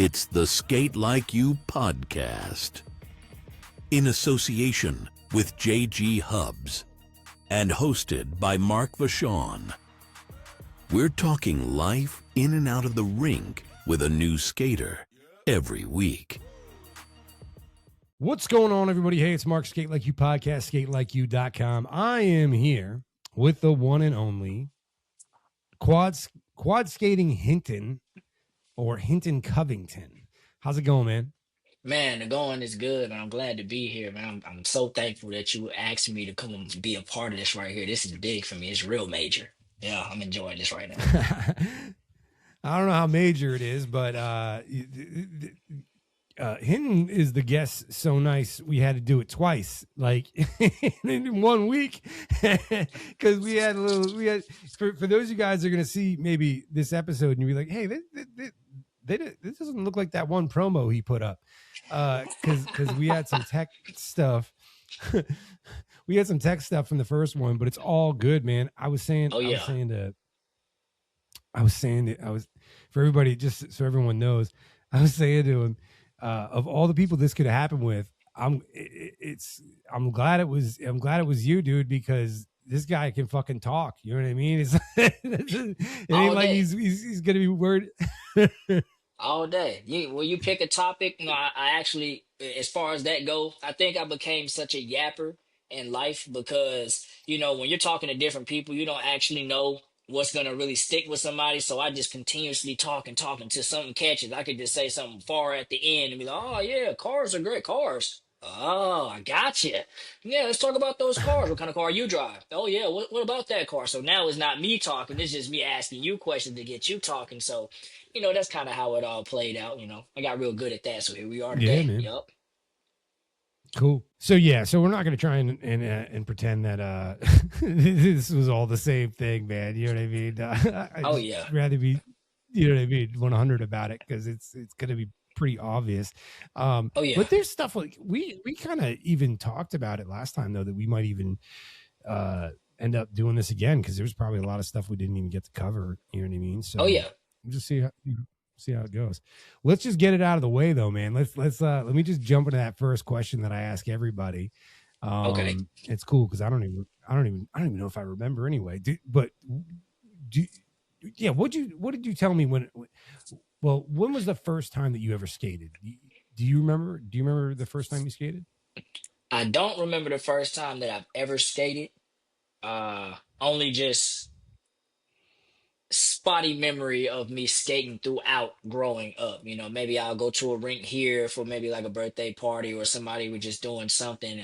It's the Sk8LikeYou podcast. In association with JG Hubs and hosted by Mark Vachon. We're talking life in and out of the rink with a new skater every week. What's going on, everybody? Hey, it's Mark, Sk8LikeYou podcast, Sk8LikeYou.com. I am here with the one and only quad skating Hinton, or Hinton Covington. How's it going, man? Man, the going is good, and I'm glad to be here, man. I'm so thankful that you asked me to come and be a part of this right here. This is big for me. It's real major. Yeah, I'm enjoying this right now. I don't know how major it is, but Hinton is the guest so nice we had to do it twice, like in 1 week, because we had for those of you guys that are going to see maybe this episode and you'll be like, hey, this doesn't look like that one promo he put up, because we had some tech stuff. We had some tech stuff from the first one, but it's all good, man. I was saying for everybody, just so everyone knows, I was saying to him, of all the people this could happen with, I'm glad it was you, dude, because this guy can fucking talk. You know what I mean? It ain't like he's gonna be worried. All day. When you pick a topic, I actually, as far as that go, I think I became such a yapper in life because, when you're talking to different people, you don't actually know what's going to really stick with somebody. So I just continuously talk until something catches. I could just say something far at the end and be like, oh, yeah, cars are great. Cars. Oh, I got you. Yeah, let's talk about those cars. What kind of car you drive? Oh, yeah, what about that car? So now it's not me talking. It's just me asking you questions to get you talking. So, that's kind of how it all played out. I got real good at that. So here we are today. Yeah, man. Yup. Cool. So we're not going to try and pretend that this was all the same thing, man. You know what I mean? I'd rather be, 100 about it, because it's going to be pretty obvious. But there's stuff like we kind of even talked about it last time, though, that we might even end up doing this again, because there's probably a lot of stuff we didn't even get to cover. You know what I mean? So we'll just see how it goes. Let's just get it out of the way, though, man. Let me just jump into that first question that I ask everybody. Okay. It's cool because I don't even know if I remember anyway. What did you tell me when was the first time that you ever skated? Do you remember? Do you remember the first time you skated? I don't remember the first time that I've ever skated. Only just spotty memory of me skating throughout growing up. Maybe I'll go to a rink here for maybe like a birthday party or somebody was just doing something.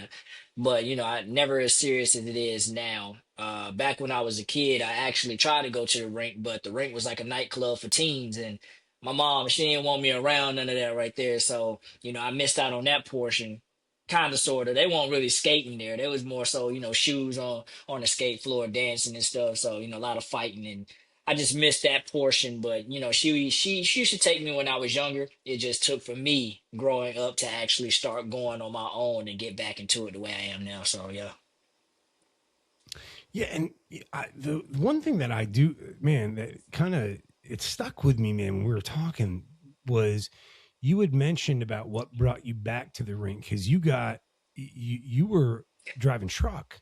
But, I never as serious as it is now. Back when I was a kid, I actually tried to go to the rink, but the rink was like a nightclub for teens. And my mom, she didn't want me around none of that right there. So, I missed out on that portion. Kind of, sort of. They weren't really skating there. There was more so, shoes on the skate floor, dancing and stuff. So, a lot of fighting, and I just missed that portion. But she should take me when I was younger. It just took for me growing up to actually start going on my own and get back into it the way I am now. So yeah. Yeah, and the one thing that I do, man, that kind of it stuck with me, man, when we were talking, was you had mentioned about what brought you back to the rink, because you were driving truck,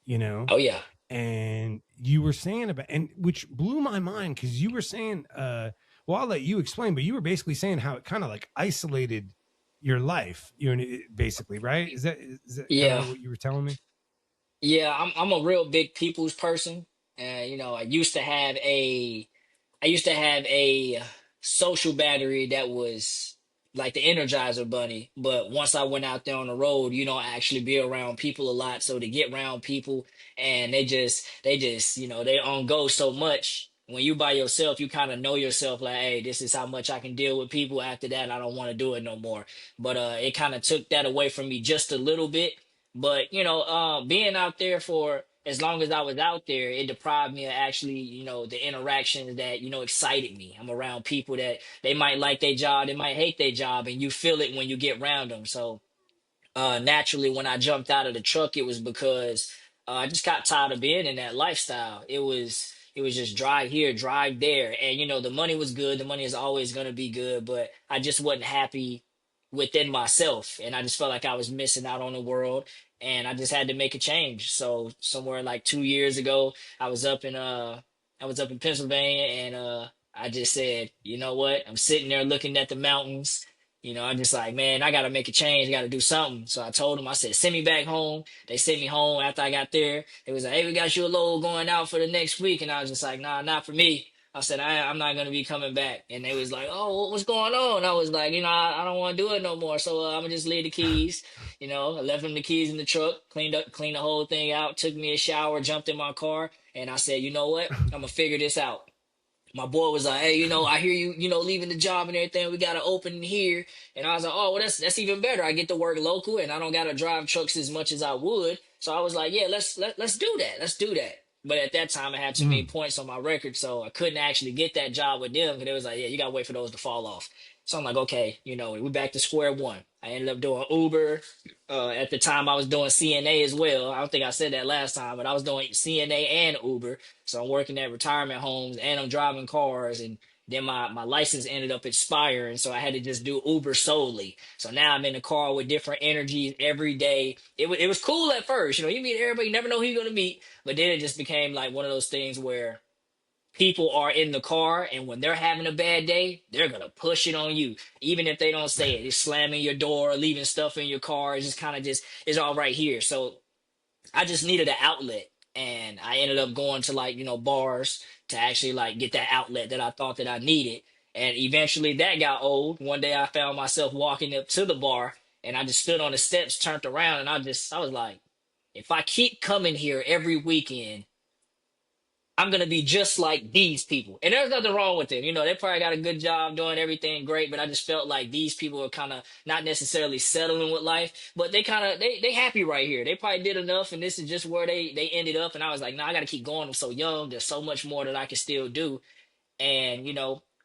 Oh yeah. and you were saying about, and which blew my mind, because you were saying, well, I'll let you explain, but you were basically saying how it kind of like isolated your life, basically, right? Is that Yeah. kind of what you were telling me? Yeah, I'm a real big people's person. And I used to have a social battery that was like the Energizer Bunny. But once I went out there on the road, I actually be around people a lot. So to get around people, and they on go so much. When you by yourself, you kind of know yourself, like, hey, this is how much I can deal with people. After that, I don't want to do it no more. But it kind of took that away from me just a little bit. But being out there for as long as I was out there, it deprived me of actually, the interactions that, excited me. I'm around people that they might like their job, they might hate their job, and you feel it when you get around them. So naturally, when I jumped out of the truck, it was because I just got tired of being in that lifestyle. It was It was just drive here, drive there. And, the money was good. The money is always going to be good, but I just wasn't happy within myself. And I just felt like I was missing out on the world. And I just had to make a change. So somewhere like 2 years ago, I was up in Pennsylvania, and I just said, you know what? I'm sitting there looking at the mountains. I'm just like, man, I gotta make a change. I gotta do something. So I told them, I said, send me back home. They sent me home after I got there. It was like, hey, we got you a load going out for the next week. And I was just like, nah, not for me. I said, I'm not gonna be coming back. And they was like, oh, what's going on? I was like, I don't want to do it no more. So I'm gonna just leave the keys. I left them the keys in the truck, cleaned the whole thing out, took me a shower, jumped in my car, and I said, you know what? I'm gonna figure this out. My boy was like, hey, I hear you, leaving the job and everything. We got to open here. And I was like, oh, well, that's even better. I get to work local and I don't got to drive trucks as much as I would. So I was like, yeah, let's do that. Let's do that. But at that time, I had too many points on my record, so I couldn't actually get that job with them. Because it was like, yeah, you got to wait for those to fall off. So I'm like, okay, we're back to square one. I ended up doing Uber. At the time, I was doing CNA as well. I don't think I said that last time, but I was doing CNA and Uber. So I'm working at retirement homes and I'm driving cars. And then my license ended up expiring, so I had to just do Uber solely. So now I'm in the car with different energies every day. It was cool at first. You meet everybody, you never know who you're going to meet. But then it just became like one of those things where people are in the car, and when they're having a bad day, they're going to push it on you. Even if they don't say it, it's slamming your door, leaving stuff in your car. It's just kind of it's all right here. So I just needed an outlet. And I ended up going to bars to actually get that outlet that I thought that I needed. And eventually that got old. One day I found myself walking up to the bar and I just stood on the steps, turned around, and I was like, if I keep coming here every weekend, I'm going to be just like these people. And there's nothing wrong with them. They probably got a good job doing everything great, but I just felt like these people are kind of not necessarily settling with life, but they happy right here. They probably did enough, and this is just where they ended up. And I was like, no, I got to keep going. I'm so young. There's so much more that I can still do. And,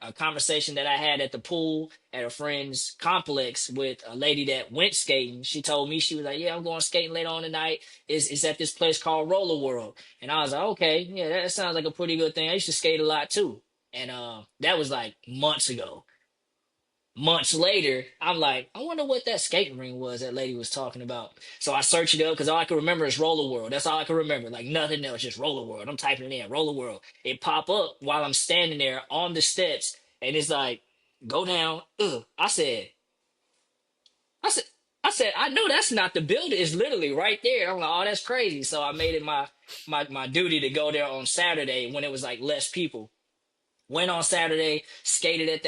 a conversation that I had at the pool at a friend's complex with a lady that went skating. She told me, she was like, yeah, I'm going skating later on tonight. It's at this place called Roller World. And I was like, okay, yeah, that sounds like a pretty good thing. I used to skate a lot too. And that was like months ago. Months later, I'm like, I wonder what that skating ring was that lady was talking about. So I searched it up because all I can remember is Roller World. That's all I can remember. Like nothing else, just Roller World. I'm typing it in, Roller World. It pop up while I'm standing there on the steps, and it's like, go down. I said, I said, I know that's not the building. It's literally right there. I'm like, oh, that's crazy. So I made it my duty to go there on Saturday when it was like less people. Went on Saturday, skated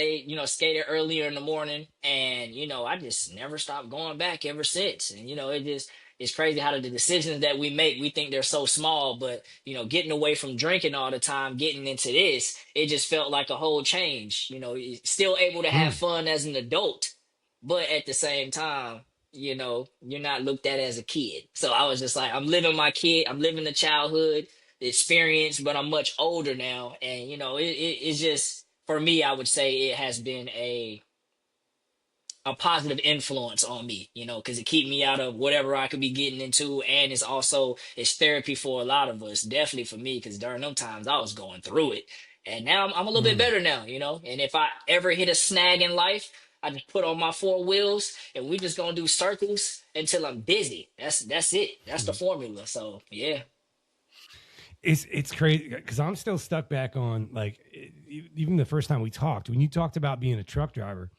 skated earlier in the morning, and I just never stopped going back ever since. And it's crazy how the decisions that we make, we think they're so small, but getting away from drinking all the time, getting into this, it just felt like a whole change. Still able to have fun as an adult, but at the same time, you're not looked at as a kid. So I was just like, I'm living the childhood experience, but I'm much older now, and it's just, for me, I would say it has been a positive influence on me, because it keep me out of whatever I could be getting into, and it's therapy for a lot of us, definitely for me, because during them times I was going through it, and now I'm a little bit better now, and if I ever hit a snag in life, I just put on my four wheels and we just gonna do circles until I'm busy. That's it. That's the formula. So yeah. It's crazy because I'm still stuck back on even the first time we talked, when you talked about being a truck driver.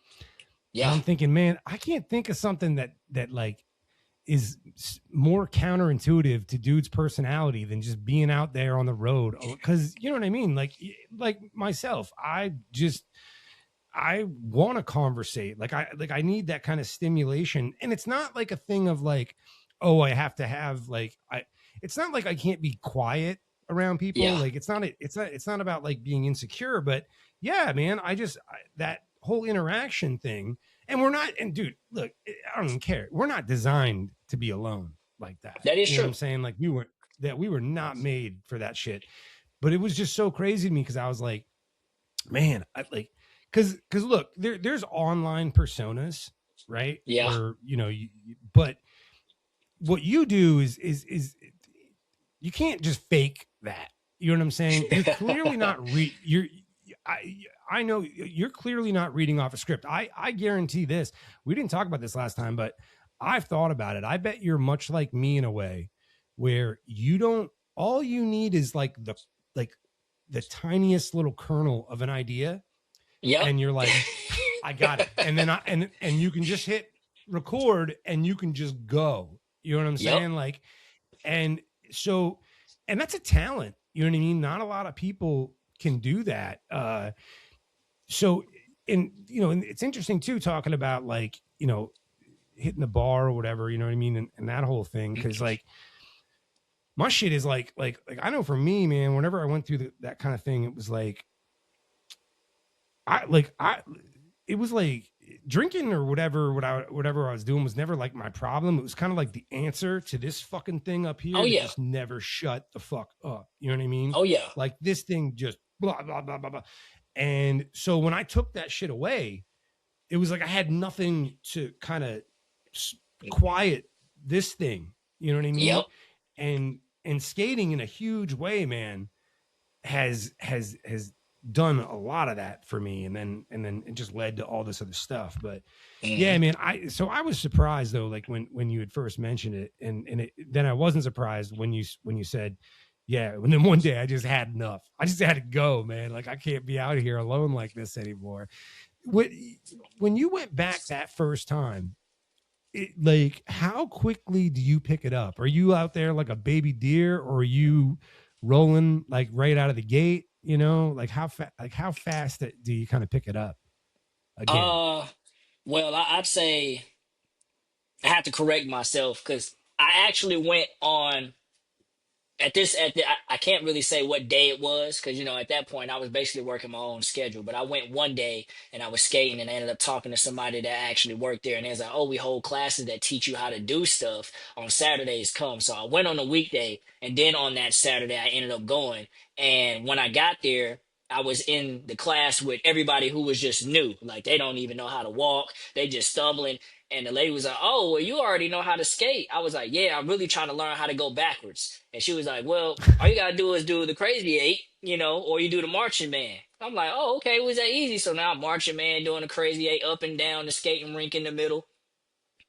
Yeah, I'm thinking, man, I can't think of something that is more counterintuitive to dude's personality than just being out there on the road. Because you know what I mean? Like myself, I want to conversate. I need that kind of stimulation, and it's not like a thing of oh, I have to have it's not like I can't be quiet around people. Yeah. It's not about being insecure, but yeah, man, that whole interaction thing, and dude, look, I don't even care. We're not designed to be alone like that. That is true. Know what I'm saying? We were not made for that shit. But it was just so crazy to me because I was like, man, because look, there's online personas, right? Yeah. Or, but what you do is you can't just fake that. You know what I'm saying? You're clearly not I know you're clearly not reading off a script. I guarantee this. We didn't talk about this last time, but I've thought about it. I bet you're much like me in a way where you don't, all you need is like the tiniest little kernel of an idea. Yep. And you're like, I got it. And then and you can just hit record and you can just go. You know what I'm saying? Like, and so, and that's a talent. You know what I mean? Not a lot of people can do that. So, and, you know, and it's interesting too, talking about like, you know, hitting the bar or whatever, you know what I mean? And that whole thing. Cause like my shit is like, I know for me, man, whenever I went through that kind of thing, it was like, it was like drinking or whatever I was doing was never like my problem. It was kind of like the answer to this fucking thing up here. Just never shut the fuck up. You know what I mean? Oh yeah. Like this thing just blah, blah, blah, blah, blah. And so when I took that shit away, it was like I had nothing to kind of quiet this thing. You know what I mean? Yep. And skating in a huge way, man, has done a lot of that for me, and then it just led to all this other stuff. But yeah, man, I was surprised though, like when you had first mentioned it, and then I wasn't surprised when you said, yeah, and then one day I just had enough. I just had to go, man. Like I can't be out here alone like this anymore. When you went back that first time, like how quickly do you pick it up? Are you out there like a baby deer, or are you rolling like right out of the gate? You know, like how fast do you kind of pick it up again? Well, I'd say I have to correct myself because I actually went on I can't really say what day it was because, you know, at that point I was basically working my own schedule. But I went one day and I was skating and I ended up talking to somebody that actually worked there. And they was like, oh, we hold classes that teach you how to do stuff on Saturdays come. So I went on a weekday, and then on that Saturday I ended up going. And when I got there, I was in the class with everybody who was just new. Like they don't even know how to walk. They just stumbling. And the lady was like, oh, well, you already know how to skate. I was like, yeah, I'm really trying to learn how to go backwards. And she was like, well, all you got to do is do the crazy eight, you know, or you do the marching man. I'm like, oh, okay, it was that easy. So now I'm marching man doing the crazy eight up and down the skating rink in the middle.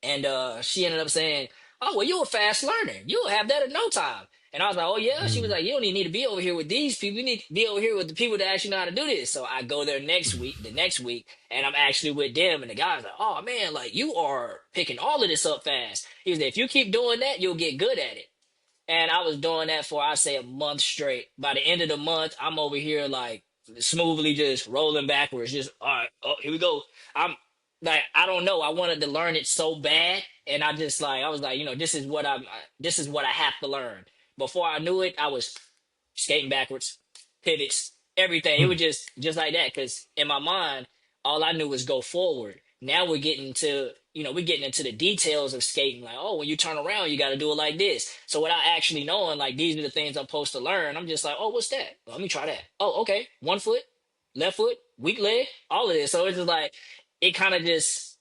And she ended up saying, oh, well, you're a fast learner. You'll have that in no time. And I was like, oh, yeah. She was like, you don't even need to be over here with these people. You need to be over here with the people that actually know how to do this. So I go there the next week, and I'm actually with them. And the guy's like, oh, man, like you are picking all of this up fast. He was like, if you keep doing that, you'll get good at it. And I was doing that for, I'd say, a month straight. By the end of the month, I'm over here like smoothly just rolling backwards. Just, all right, oh, here we go. I'm like, I don't know. I wanted to learn it so bad. And I was like, you know, this is what I have to learn. Before I knew it, I was skating backwards, pivots, everything. It was just like that. Because in my mind, all I knew was go forward. Now we're getting into the details of skating. Like, oh, when you turn around, you got to do it like this. So without actually knowing, like, these are the things I'm supposed to learn, I'm just like, oh, what's that? Well, let me try that. Oh, okay. 1 foot, left foot, weak leg, all of this. So it's just like, it kind of just,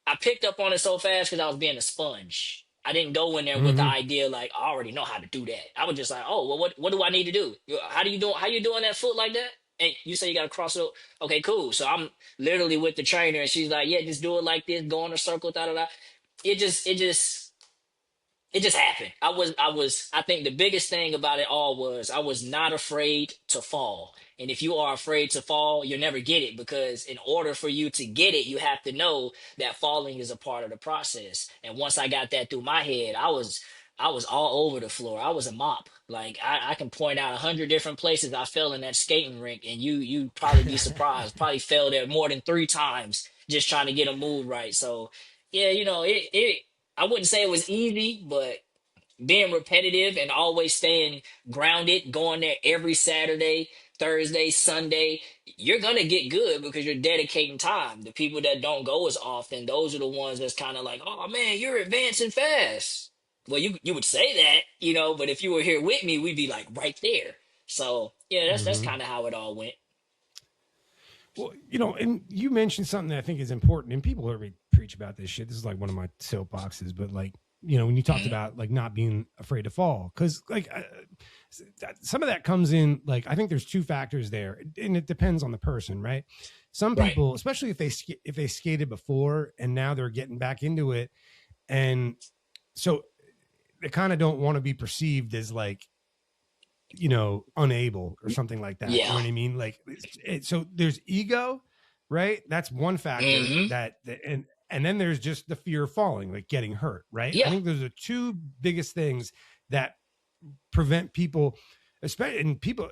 I picked up on it so fast because I was being a sponge. I didn't go in there with the idea like I already know how to do that. I was just like, oh, well, what do I need to do? How you doing that foot like that? And you say you got to cross it. Okay, cool. So I'm literally with the trainer, and she's like, yeah, just do it like this, go in a circle, da da da. It just happened. I think the biggest thing about it all was I was not afraid to fall. And if you are afraid to fall, you'll never get it, because in order for you to get it, you have to know that falling is a part of the process. And once I got that through my head, I was all over the floor. I was a mop. Like I can point out 100 different places I fell in that skating rink, and you probably be surprised. Probably fell there more than 3 times just trying to get a move right. So yeah, you know, it I wouldn't say it was easy, but being repetitive and always staying grounded, going there every Saturday, Thursday, Sunday, you're going to get good because you're dedicating time. The people that don't go as often, those are the ones that's kind of like, oh man, you're advancing fast. Well, you would say that, you know, but if you were here with me, we'd be like right there. So yeah, that's kind of how it all went. Well, you know, and you mentioned something that I think is important, and people heard me preach about this shit. This is like one of my soapboxes, but like, when you talked about like not being afraid to fall, because like some of that comes in, like I think there's two factors there, and it depends on the person, right? Some people, especially if they skated before and now they're getting back into it, and so they kind of don't want to be perceived as like, unable or something like that. You know what I mean? Like, so there's ego, right? That's one factor and then there's just the fear of falling, like getting hurt, right? I think those are two biggest things that prevent people, especially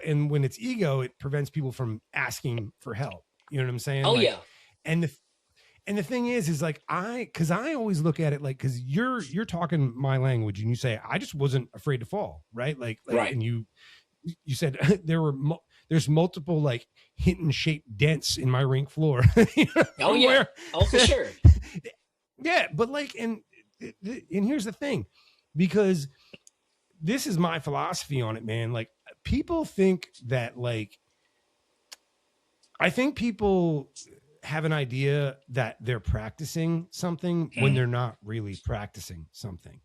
and when it's ego, it prevents people from asking for help. You know what I'm saying? Oh, like, and the thing is like because I always look at it like, because you're talking my language and you say I just wasn't afraid to fall, right? Like and you said there's multiple like Hinton shaped dents in my rink floor. Oh, for sure. Yeah, but like, and here's the thing, because this is my philosophy on it, man. Like, people think that like, I think people have an idea that they're practicing something when they're not really practicing something.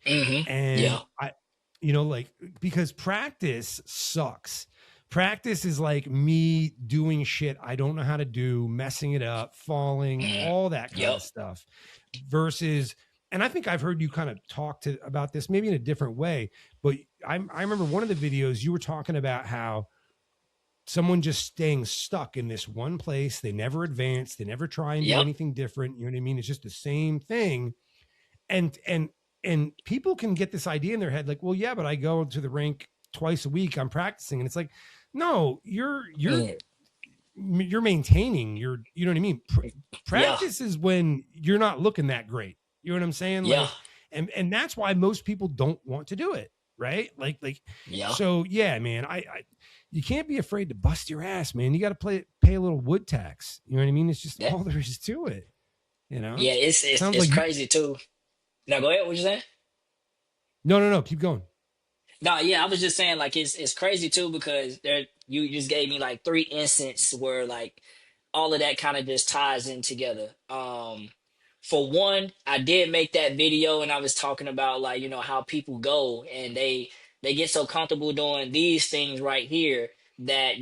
And like, because practice sucks. Practice is like me doing shit I don't know how to do, messing it up, falling, all that kind of stuff. Versus, and I think I've heard you kind of talk about this maybe in a different way, but I remember one of the videos you were talking about how someone just staying stuck in this one place. They never advance. They never try and do anything different. You know what I mean? It's just the same thing. And people can get this idea in their head, like, well, yeah, but I go to the rink twice a week. I'm practicing. And it's like, no, you're maintaining your, you know what I mean? Practice is when you're not looking that great. You know what I'm saying? Like, and that's why most people don't want to do it. Right. So yeah, man, you can't be afraid to bust your ass, man. You got to pay a little wood tax. You know what I mean? It's just all there is to it. Yeah, it's like crazy too. Now go ahead. What you saying? No. Keep going. No, I was just saying, like, it's crazy too, because you just gave me like 3 instances where like all of that kind of just ties in together. For one, I did make that video and I was talking about like, how people go and they get so comfortable doing these things right here that,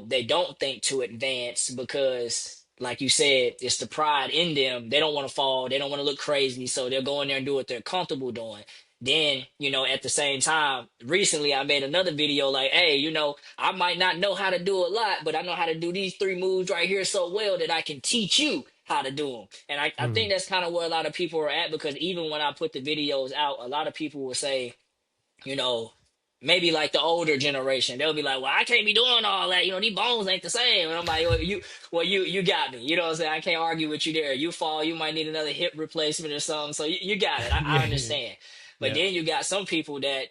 they don't think to advance because, like you said, it's the pride in them. They don't want to fall. They don't want to look crazy. So they'll go in there and do what they're comfortable doing. Then, at the same time, recently I made another video like, hey, I might not know how to do a lot, but I know how to do these 3 moves right here so well that I can teach you how to do them. And I think that's kind of where a lot of people are at, because even when I put the videos out, a lot of people will say, maybe like the older generation, they'll be like, well, I can't be doing all that. These bones ain't the same. And I'm like, you got me. You know what I'm saying? I can't argue with you there. You fall, you might need another hip replacement or something. So you got it. I understand. But then you got some people that,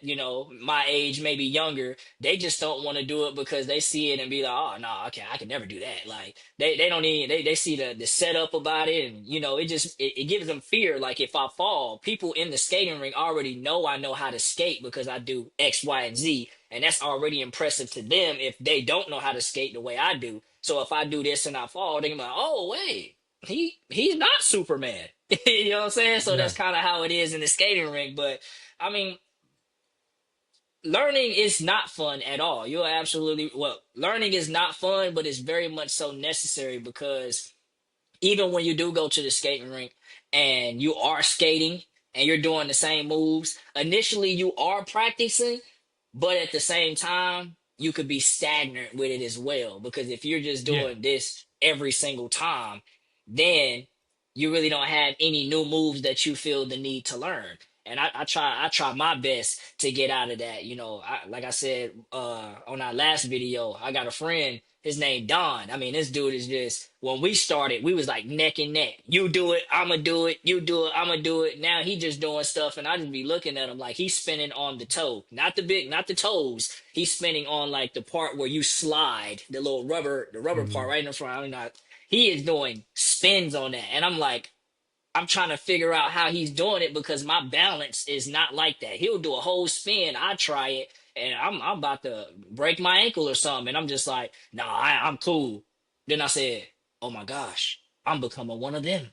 my age, maybe younger, they just don't want to do it because they see it and be like, oh, no, okay, I can never do that. Like, they don't need, they see the setup about it. And, it gives them fear. Like, if I fall, people in the skating rink already know I know how to skate because I do X, Y, and Z. And that's already impressive to them if they don't know how to skate the way I do. So if I do this and I fall, they're like, oh, wait. He's not Superman. You know what I'm saying? So that's kind of how it is in the skating rink. But I mean, learning is not fun at all. Learning is not fun, but it's very much so necessary, because even when you do go to the skating rink and you are skating and you're doing the same moves, initially you are practicing, but at the same time, you could be stagnant with it as well. Because if you're just doing this every single time, then you really don't have any new moves that you feel the need to learn. And I try my best to get out of that. Like I said on our last video, I got a friend, his name Don. I mean, this dude is just, when we started, we was like neck and neck. You do it, I'ma do it. You do it, I'ma do it. Now he just doing stuff, and I just be looking at him like he's spinning on the toe, not the toes. He's spinning on like the part where you slide, the rubber part right in the front. I mean, he is doing spins on that. And I'm like, I'm trying to figure out how he's doing it, because my balance is not like that. He'll do a whole spin. I try it and I'm about to break my ankle or something. And I'm just like, nah, I'm cool. Then I said, oh my gosh, I'm becoming one of them.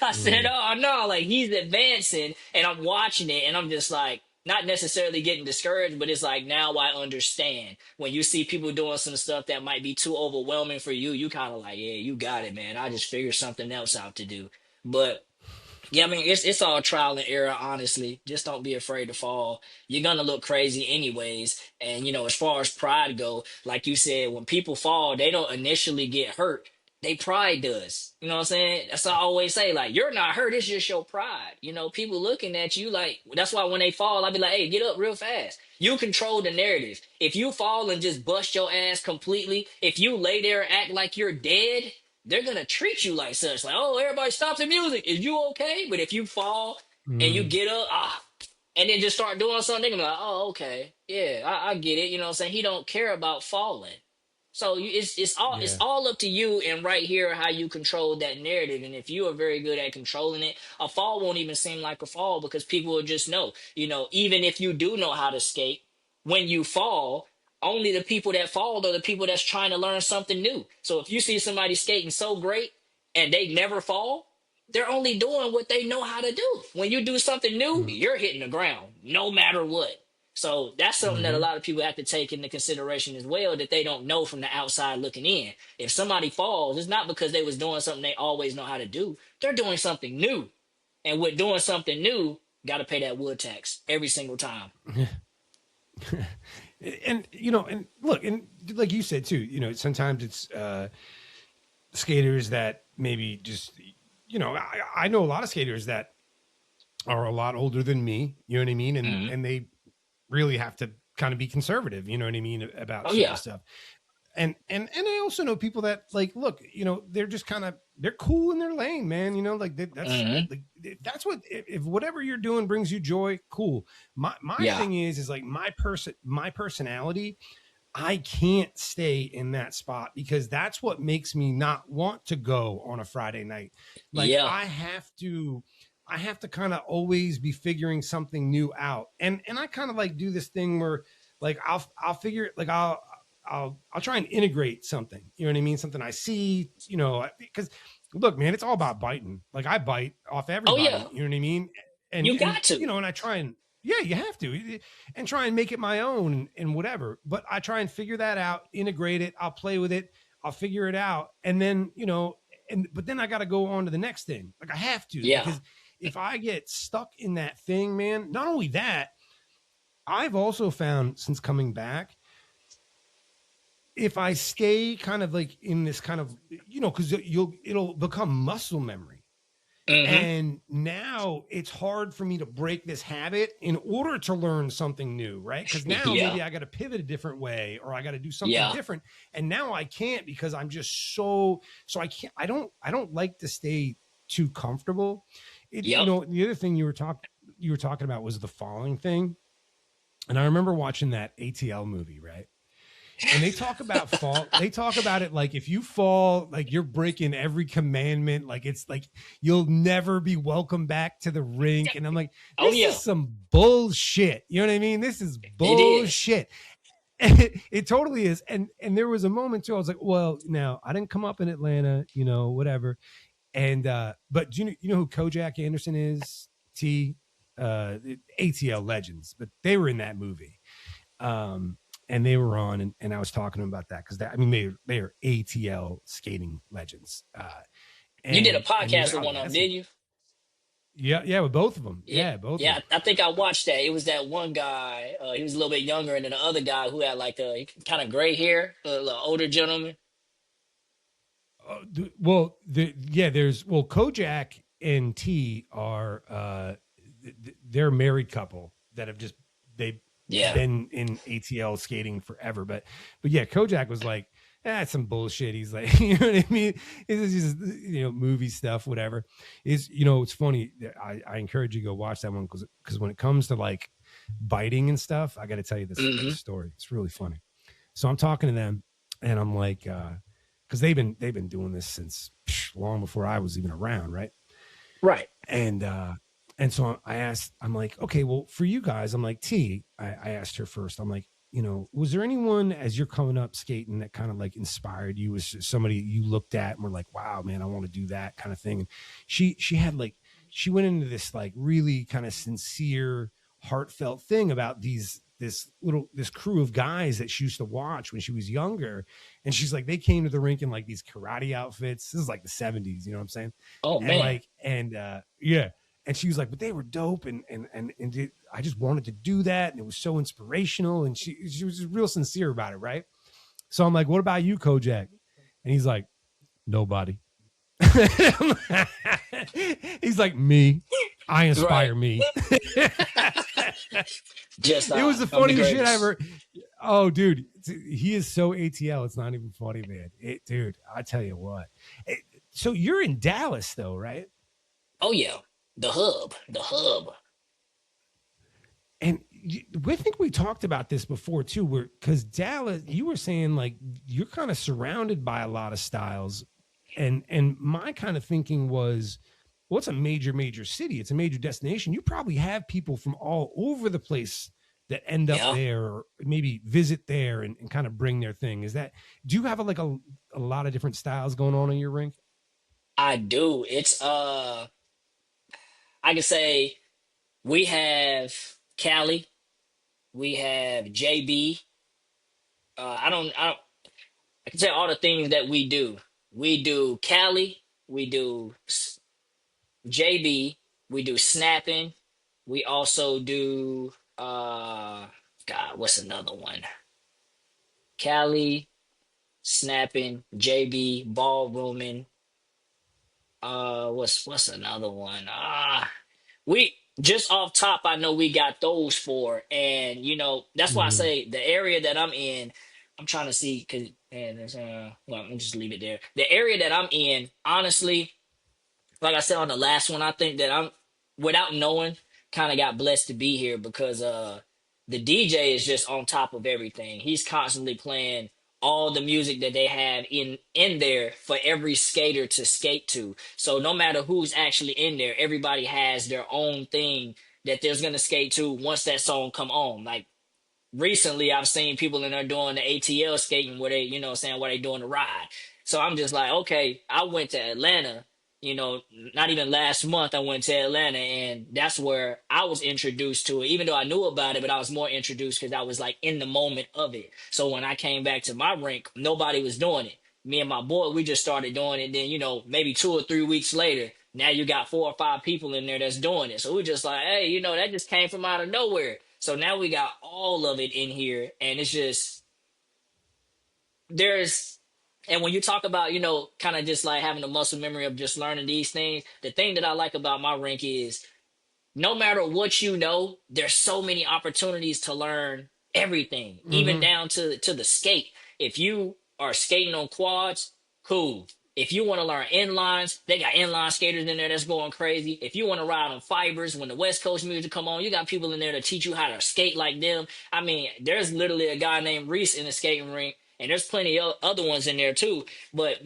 I said, oh no, like he's advancing and I'm watching it and I'm just like, not necessarily getting discouraged, but it's like now I understand. When you see people doing some stuff that might be too overwhelming for you, you kind of like, yeah, you got it, man. I just figured something else out to do. But yeah, I mean, it's all trial and error, honestly. Just don't be afraid to fall. You're gonna look crazy anyways. And as far as pride go, like you said, when people fall, they don't initially get hurt. They pride does. You know what I'm saying? That's what I always say. Like, you're not hurt, it's just your pride. People looking at you like that's why when they fall, I be like, hey, get up real fast. You control the narrative. If you fall and just bust your ass completely, if you lay there and act like you're dead, they're gonna treat you like such. Like, oh, everybody stop the music. Is you okay? But if you fall and you get up, and then just start doing something, they're gonna be like, oh, okay, yeah, I get it. You know what I'm saying? He don't care about falling. So it's all up to you and right here how you control that narrative. And if you are very good at controlling it, a fall won't even seem like a fall because people will just know. Even if you do know how to skate, when you fall, only the people that fall are the people that's trying to learn something new. So if you see somebody skating so great and they never fall, they're only doing what they know how to do. When you do something new, you're hitting the ground no matter what. So that's something that a lot of people have to take into consideration as well, that they don't know from the outside looking in. If somebody falls, it's not because they was doing something they always know how to do. They're doing something new. And with doing something new, got to pay that wood tax every single time. And look, and like you said too, sometimes it's skaters that maybe just, I know a lot of skaters that are a lot older than me, you know what I mean? And they really have to kind of be conservative, you know what I mean, about stuff. And I also know people that like, look, they're just they're cool in their lane, man. That's what, if whatever you're doing brings you joy, cool. My thing is like my personality, I can't stay in that spot because that's what makes me not want to go on a Friday night. Like I have to kind of always be figuring something new out. And I kind of like do this thing where like, I'll figure like, I'll try and integrate something, you know what I mean? Something I see, because look, man, it's all about biting. Like I bite off everybody, you know what I mean? And you got to, and I try and, you have to, and try and make it my own and whatever. But I try and figure that out, integrate it. I'll play with it. I'll figure it out. And then, but then I got to go on to the next thing. Like I have to, because if I get stuck in that thing, man, not only that, I've also found since coming back, if I stay kind of like in this kind of, because it'll become muscle memory. And now it's hard for me to break this habit in order to learn something new, right? Because now maybe I got to pivot a different way or I got to do something different. And now I can't because I'm just so I can't, I don't like to stay too comfortable. The other thing you were talking about was the falling thing. And I remember watching that ATL movie, right? And they talk about fall. They talk about it like if you fall, like you're breaking every commandment. Like it's like you'll never be welcome back to the rink. And I'm like, this is some bullshit. You know what I mean? This is bullshit. It totally is. And there was a moment too. I was like, well, now I didn't come up in Atlanta, whatever. And but do you know who Kojak Anderson is? ATL legends, but they were in that movie. And they were on, and I was talking to them about that because they are ATL skating legends. You did a podcast with one of them, did you? Yeah, with both of them. Yeah, both. Yeah, I think I watched that. It was that one guy. He was a little bit younger, and then the other guy who had like a kind of gray hair, a little older gentleman. There's Kojak and T are they're a married couple that have just been in ATL skating forever, but yeah, Kojak was like, that's some bullshit. He's like, you know what I mean? It's just movie stuff, whatever. It's funny. I encourage you to go watch that one because when it comes to like biting and stuff, I got to tell you this story. It's really funny. So I'm talking to them, and I'm like, because they've been doing this since long before I was even around, right? Right. And so I'm like, okay, well, for you guys, I'm like, I asked her first. I'm like, was there anyone as you're coming up skating that kind of like inspired you? Was somebody you looked at and were like, wow, man, I want to do that kind of thing? And she had like, she went into this like really kind of sincere, heartfelt thing about this crew of guys that she used to watch when she was younger. And she's like, they came to the rink in like these karate outfits. This is like the 70s, you know what I'm saying? Oh And man. like, yeah. And she was like, but they were dope. I just wanted to do that. And it was so inspirational. And she was just real sincere about it. Right. So I'm like, what about you, Kojak? And he's like, nobody. He's like, me. I inspire me. Just it was the funniest shit I ever. Oh, dude, he is so ATL. It's not even funny, man. Dude, I tell you what. So you're in Dallas, though, right? Oh yeah, the hub. And I think we talked about this before too, where because Dallas, you were saying like you're kind of surrounded by a lot of styles, and my kind of thinking was, well, it's a major city. It's a major destination. You probably have people from all over the place that end up there, or maybe visit there and kind of bring their thing. Do you have a lot of different styles going on in your rink? I do. It's I can say we have Cali, we have JB. I can say all the things that we do. We do Cali, we do JB, we do snapping. We also do God, what's another one? Cali, snapping, JB, ballrooming. What's another one? We just off top, I know we got those four, and that's why I Mm-hmm. say the area that I'm in. I'm trying to see because and there's well, let me just leave it there. The area that I'm in, honestly, like I said on the last one, I think that I'm without knowing, kind of got blessed to be here because the DJ is just on top of everything. He's constantly playing all the music that they have in there for every skater to skate to. So no matter who's actually in there, everybody has their own thing that there's gonna skate to once that song come on. Like recently I've seen people in there doing the ATL skating where they, where they doing the ride. So I'm just like, okay, I went to Atlanta, not even last month I went to Atlanta and that's where I was introduced to it. Even though I knew about it, but I was more introduced because I was like in the moment of it. So when I came back to my rink, nobody was doing it. Me and my boy, we just started doing it. Then, maybe 2 or 3 weeks later, now you got 4 or 5 people in there that's doing it. So we're just like, hey, that just came from out of nowhere. So now we got all of it in here, and it's just there's and when you talk about, kind of just like having a muscle memory of just learning these things, the thing that I like about my rink is no matter what there's so many opportunities to learn everything, even Mm-hmm. down to the skate. If you are skating on quads, cool. If you want to learn inlines, they got inline skaters in there that's going crazy. If you want to ride on fibers, when the West Coast music come on, you got people in there to teach you how to skate like them. I mean, there's literally a guy named Reese in the skating rink, and there's plenty of other ones in there too. But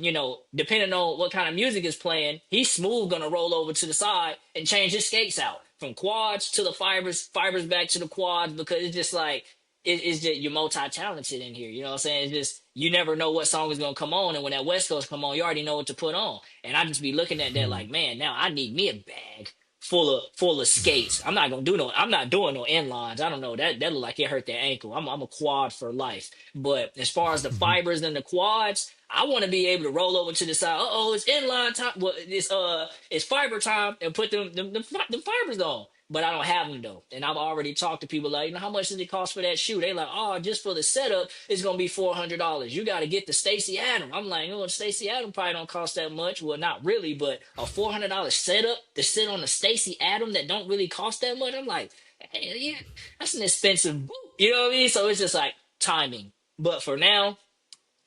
depending on what kind of music is playing, he's smooth gonna roll over to the side and change his skates out from quads to the fibers, fibers back to the quads because it's just like it's just you're multi-talented in here. You know what I'm saying? It's just you never know what song is gonna come on, and when that West Coast come on, you already know what to put on. And I just be looking at that Hmm. like, man, now I need me a bag full of skates. I'm not doing no inlines. I don't know that look like it hurt their ankle. I'm a quad for life. But as far as the fibers and the quads, I want to be able to roll over to the side. It's inline time. Well, it's fiber time, and put them fibers on. But I don't have them though, and I've already talked to people like, how much does it cost for that shoe? They like, oh, just for the setup, it's gonna be $400. You got to get the Stacy Adam. I'm like, Stacy Adam probably don't cost that much. Well, not really, but a $400 setup to sit on the Stacy Adam that don't really cost that much. I'm like, hey, yeah, that's an expensive boot. You know what I mean? So it's just like timing. But for now,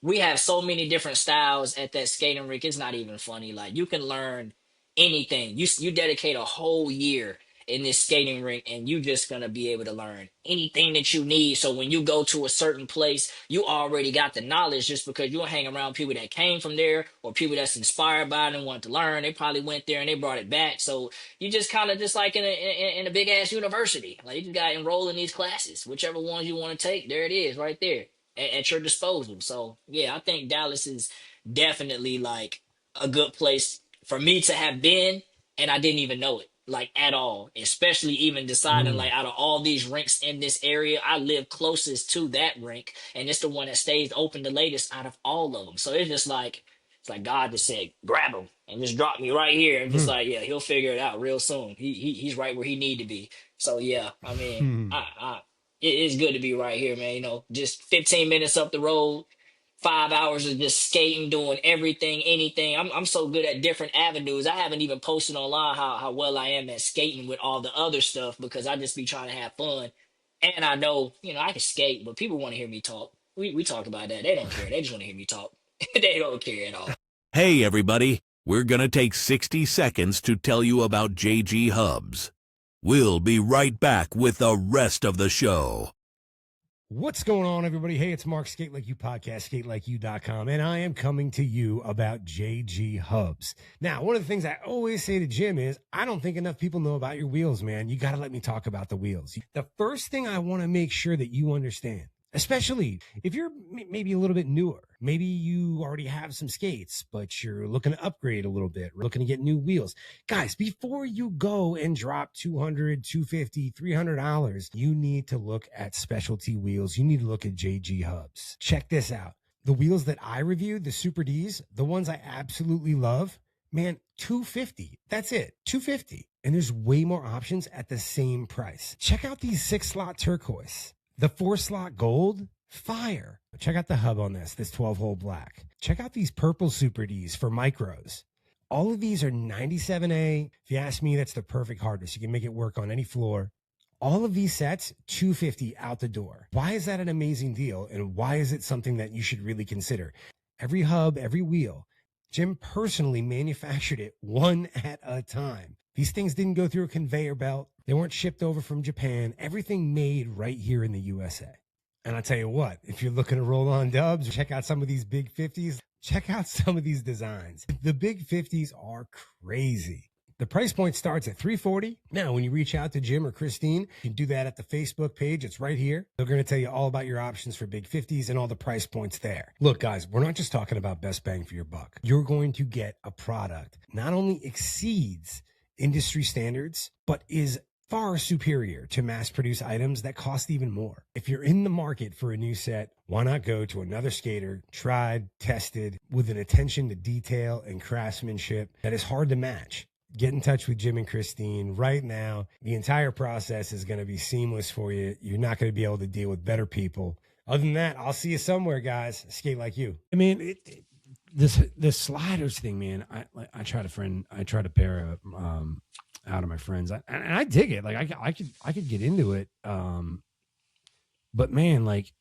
we have so many different styles at that skating rink. It's not even funny. Like you can learn anything. You dedicate a whole year in this skating rink, and you just gonna be able to learn anything that you need. So when you go to a certain place, you already got the knowledge just because you hang around people that came from there or people that's inspired by it and want to learn. They probably went there and they brought it back. So you just kind of just like in a big ass university. Like you just got to enroll in these classes, whichever ones you want to take. There it is, right there at your disposal. So yeah, I think Dallas is definitely like a good place for me to have been, and I didn't even know it like at all. Especially even deciding like out of all these rinks in this area, I live closest to that rink, and it's the one that stays open the latest out of all of them. So it's like God just said, grab him and just drop me right here, and just like, yeah, he'll figure it out real soon. He's right where he need to be. So yeah, I mean, it is good to be right here, man. You know, just 15 minutes up the road, 5 hours of just skating, doing everything, anything. I'm so good at different avenues. I haven't even posted online how well I am at skating with all the other stuff because I just be trying to have fun. And I know, you know, I can skate, but people want to hear me talk. We talk about that. They don't care. They just want to hear me talk. They don't care at all. Hey, everybody. We're going to take 60 seconds to tell you about JG Hubs. We'll be right back with the rest of the show. What's going on, everybody? Hey, it's Mark, Sk8LikeYou podcast, Sk8LikeYou.com, and I am coming to you about JG Hubs. Now, one of the things I always say to Jim is, I don't think enough people know about your wheels, man. You got to let me talk about the wheels. The first thing I want to make sure that you understand, especially if you're maybe a little bit newer, maybe you already have some skates, but you're looking to upgrade a little bit, looking to get new wheels. Guys, before you go and drop $200, $250, $300, you need to look at specialty wheels. You need to look at JG Hubs. Check this out. The wheels that I reviewed, the Super Ds, the ones I absolutely love, man, $250. That's it, $250. And there's way more options at the same price. Check out these 6-slot turquoise. The 4-slot gold, fire. Check out the hub on this 12-hole black. Check out these purple Super Ds for micros. All of these are 97A. If you ask me, that's the perfect hardness. You can make it work on any floor. All of these sets, $250 out the door. Why is that an amazing deal? And why is it something that you should really consider? Every hub, every wheel, Jim personally manufactured it one at a time. These things didn't go through a conveyor belt. They weren't shipped over from Japan. Everything made right here in the USA. And I'll tell you what, if you're looking to roll on dubs, check out some of these big 50s. Check out some of these designs. The big 50s are crazy. The price point starts at $340. Now, when you reach out to Jim or Christine, you can do that at the Facebook page. It's right here. They're going to tell you all about your options for big 50s and all the price points there. Look, guys, we're not just talking about best bang for your buck. You're going to get a product not only exceeds industry standards, but is far superior to mass-produced items that cost even more. If you're in the market for a new set, why not go to another skater, tried, tested, with an attention to detail and craftsmanship that is hard to match? Get in touch with Jim and Christine right now. The entire process is going to be seamless for you. You're not going to be able to deal with better people. Other than that, I'll see you somewhere, guys. Skate like you. I mean, this sliders thing, man. I try to pair out of my friends, and I dig it. Like I could get into it. But man, like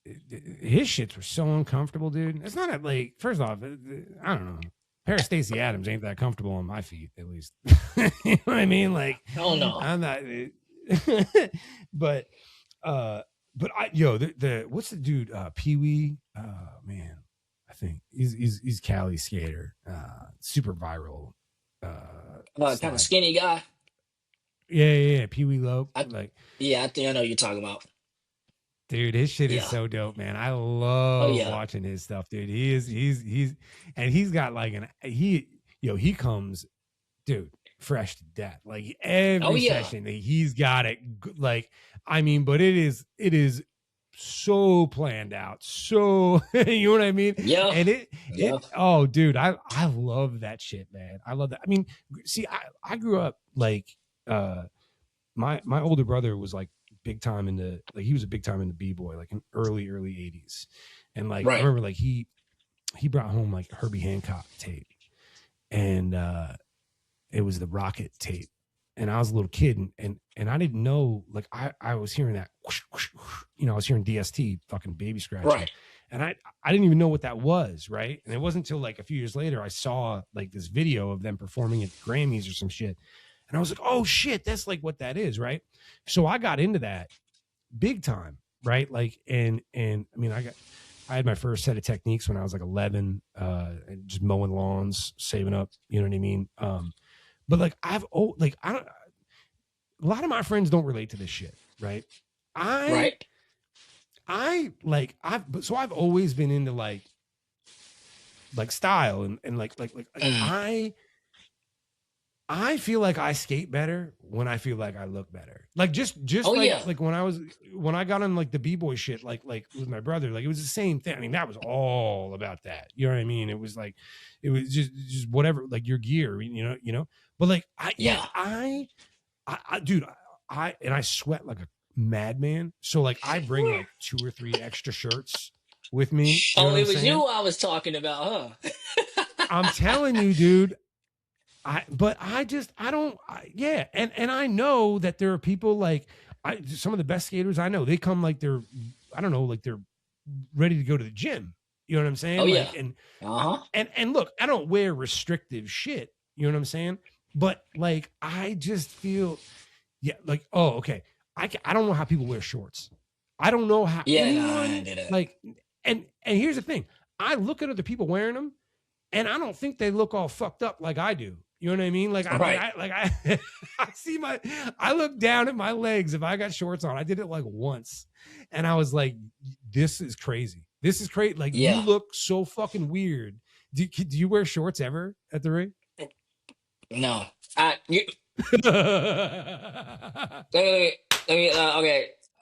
his shits were so uncomfortable, dude. It's not like, first off, I don't know. A pair of Stacey Adams ain't that comfortable on my feet, at least. You know what I mean? Like, oh no, I'm not. but the what's the dude? Pee Wee. Man, I think he's Cali skater. Super viral. Kind of skinny guy. Yeah. Pee Wee Lope. I think I know what you're talking about. Dude, his shit is so dope, man. I love watching his stuff, dude. He's got like he comes, dude, fresh to death. Like every session, he's got it. Like, I mean, but it is so planned out. So you know what I mean? Yeah. And oh, dude, I love that shit, man. I love that. I mean, see, I grew up like my older brother was like big time he was a big time in the b-boy, like in early 80s. And like, I remember like he brought home like Herbie Hancock tape, and it was the Rocket tape. And I was a little kid, and I didn't know, like I was hearing that, whoosh, whoosh, whoosh, you know, I was hearing DST fucking baby scratching. Right. And I didn't even know what that was, right? And it wasn't until like a few years later I saw like this video of them performing at Grammys or some shit. And I was like, oh shit, that's like what that is, right? So I got into that big time, right? Like, and I mean, I had my first set of techniques when I was like 11, just mowing lawns, saving up, you know what I mean? But like a lot of my friends don't relate to this shit, right? I've always been into like style and like I feel like I skate better when I feel like I look better. Like just like when I got on like the b-boy shit, like with my brother, like it was the same thing. I mean, that was all about that. You know what I mean? It was just whatever, like your gear, you know. But like I sweat like a madman. So like I bring like 2 or 3 extra shirts with me. Oh, it was you I was talking about, huh? I'm telling you, dude. And I know that there are people like some of the best skaters I know, they come like they're ready to go to the gym. You know what I'm saying? Oh, like, yeah. And look, I don't wear restrictive shit. You know what I'm saying? But like, I just feel, like, oh, okay. I don't know how people wear shorts. I don't know how anyone like, and here's the thing. I look at other people wearing them and I don't think they look all fucked up like I do. You know what I mean? Like, I see I look down at my legs if I got shorts on. I did it like once and I was like, this is crazy. This is crazy. Like, you look so fucking weird. Do you wear shorts ever at the ring? No. Okay.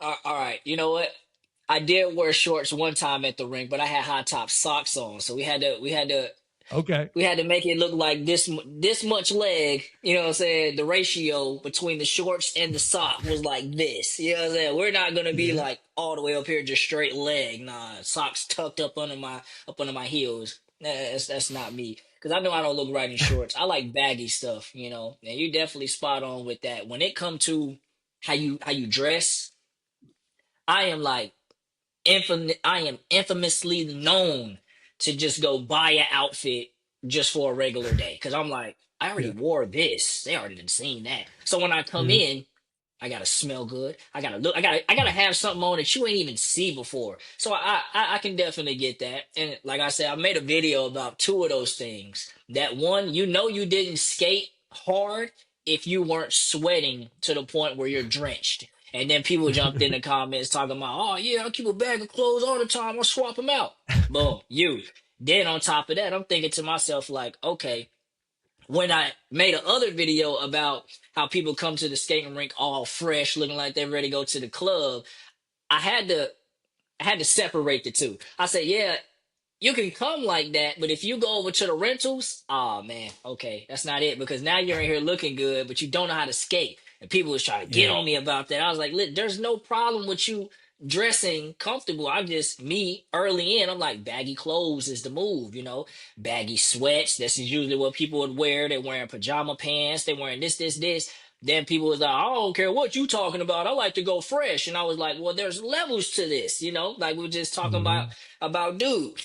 All right. You know what? I did wear shorts one time at the rink, but I had high top socks on. So we had to make it look like this much leg, you know what I'm saying? The ratio between the shorts and the sock was like this. You know what I'm saying? We're not gonna be like all the way up here just straight leg. Nah, socks tucked up under my heels. That's not me. Cause I know I don't look right in shorts. I like baggy stuff, you know. And you definitely spot on with that. When it comes to how you dress, I am like I am infamously known to just go buy an outfit just for a regular day. Cause I'm like, I already wore this. They already done seen that. So when I come in, I gotta smell good. I gotta look. I gotta have something on that you ain't even see before. So I can definitely get that. And like I said, I made a video about 2 of those things. That one, you didn't skate hard if you weren't sweating to the point where you're drenched. And then people jumped in the comments talking about, oh yeah, I keep a bag of clothes all the time. I'll swap them out. Boom, you. Then on top of that, I'm thinking to myself like, okay. When I made a other video about how people come to the skating rink all fresh, looking like they're ready to go to the club, I had to separate the two. I said, yeah, you can come like that, but if you go over to the rentals, oh man, okay, that's not it, because now you're in here looking good, but you don't know how to skate. And people was trying to get on me about that. I was like, look, there's no problem with you dressing comfortable. Me early in, I'm like, baggy clothes is the move, you know, baggy sweats. This is usually what people would wear. They're wearing pajama pants. They're wearing this. Then people was like, I don't care what you talking about. I like to go fresh. And I was like, well, there's levels to this, you know, like we were just talking about dude.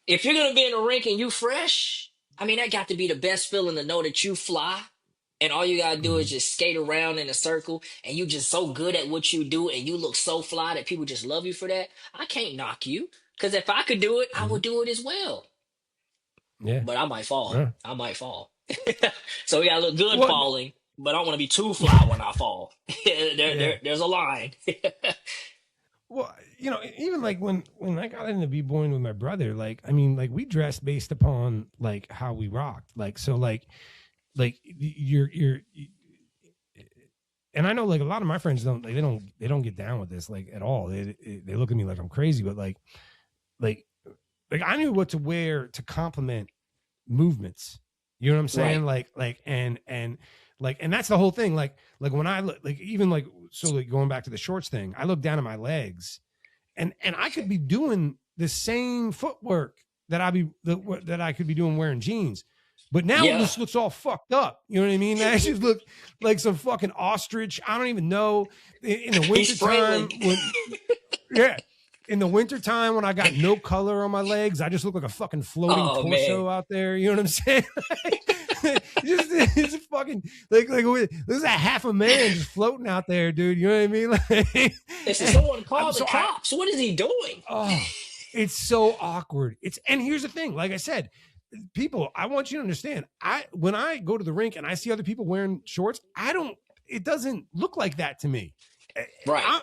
If you're going to be in a rink and you fresh, I mean, that got to be the best feeling to know that you fly. And all you gotta do is just skate around in a circle and you just so good at what you do and you look so fly that people just love you for that. I can't knock you. Because if I could do it, I would do it as well. Yeah. But I might fall. Yeah. I might fall. So we gotta look good falling, but I don't want to be too fly when I fall. There's a line. Well, you know, even like when I got into b-boying with my brother, like, I mean, like we dressed based upon like how we rocked. Like, so like you're and I know like a lot of my friends don't get down with this like at all. They look at me like I'm crazy, but like I knew what to wear to complement movements. You know what I'm saying? Right. And that's the whole thing. Like when I look, like even like, so like going back to the shorts thing, I look down at my legs and I could be doing the same footwork that I could be doing wearing jeans. But now it just looks all fucked up. You know what I mean? I just look like some fucking ostrich. I don't even know. In the wintertime, in the wintertime when I got no color on my legs, I just look like a fucking floating torso out there. You know what I'm saying? It's talking like there's a half a man just floating out there, dude. You know what I mean? Like, They said someone called the cops. What is he doing? Oh, it's so awkward. And here's the thing, like I said, people, I want you to understand, when I go to the rink and I see other people wearing shorts, it doesn't look like that to me. Right.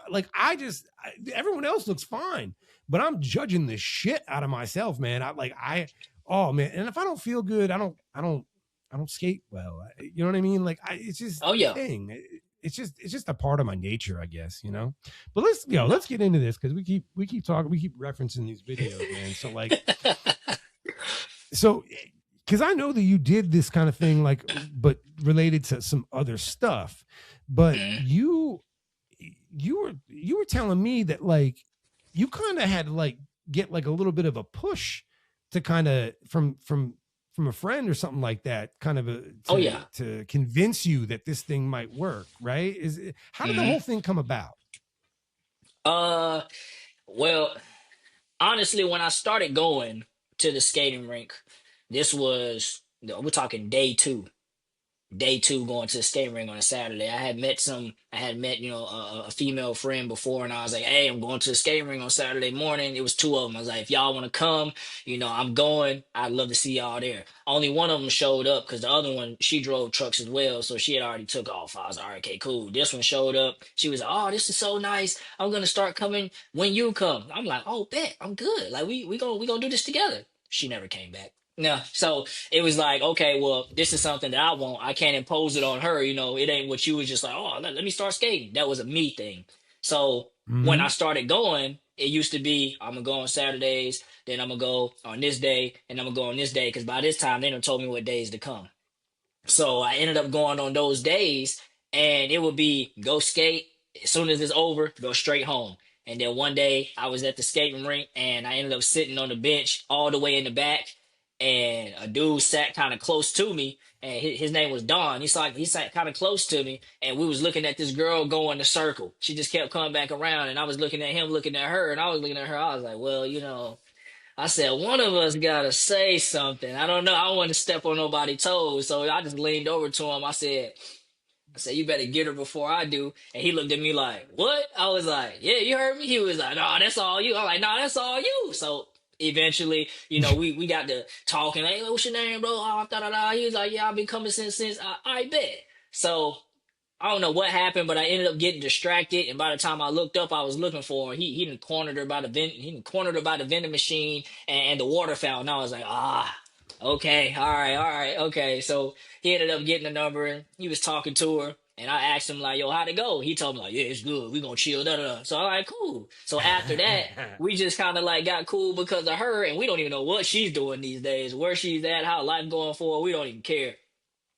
Everyone else looks fine, but I'm judging the shit out of myself, man. Oh man. And if I don't feel good, I don't skate well. You know what I mean? Like it's just a thing. It's just a part of my nature, I guess, you know. But let's get into this because we keep talking, we keep referencing these videos, man. So like, because I know that you did this kind of thing, like, but related to some other stuff. But you were telling me that like you kind of had to like get like a little bit of a push to kind of from a friend or something like that, kind of to convince you that this thing might work, right? How did the whole thing come about? Well, honestly, when I started going to the skating rink, we're talking day two going to the skating ring on a Saturday. I had met a female friend before, and I was like, hey, I'm going to the skating ring on Saturday morning. It was two of them. I was like, if y'all want to come, I'm going. I'd love to see y'all there. Only one of them showed up because the other one, she drove trucks as well, so she had already took off. I was like, all right, okay, cool. This one showed up. She was like, oh, this is so nice. I'm going to start coming when you come. I'm like, oh, bet. I'm good. Like, we gonna do this together. She never came back. No, so it was like, okay, well, this is something that I want. I can't impose it on her. It ain't what you was just like, oh, let me start skating. That was a me thing. So when I started going, it used to be, I'm going to go on Saturdays, then I'm going to go on this day, and I'm going to go on this day. Because by this time, they done told me what days to come. So I ended up going on those days, and it would be go skate. As soon as it's over, go straight home. And then one day I was at the skating rink, and I ended up sitting on the bench all the way in the back. And a dude sat kind of close to me, and his name was Don. He sat kind of close to me, and we was looking at this girl go in the circle. She just kept coming back around, and I was looking at him, looking at her, and I was looking at her. I was like, well, I said, one of us got to say something. I don't know. I don't want to step on nobody's toes. So I just leaned over to him. I said, you better get her before I do. And he looked at me like, what? I was like, yeah, you heard me? He was like, no, that's all you. I'm like, no, that's all you. So eventually, we got to talking. Like, hey, what's your name, bro? Oh, da-da-da. He was like, yeah, I've been coming since I bet. So I don't know what happened, but I ended up getting distracted. And by the time I looked up, I was looking for him. He done cornered her by the vending machine and the water fountain. I was like, okay, all right, okay. So he ended up getting the number, and he was talking to her. And I asked him, like, yo, how'd it go? He told me, like, yeah, it's good. We gonna chill, da-da-da. So I'm like, cool. So after that, we just kind of, like, got cool because of her, and we don't even know what she's doing these days, where she's at, how life going for her. We don't even care.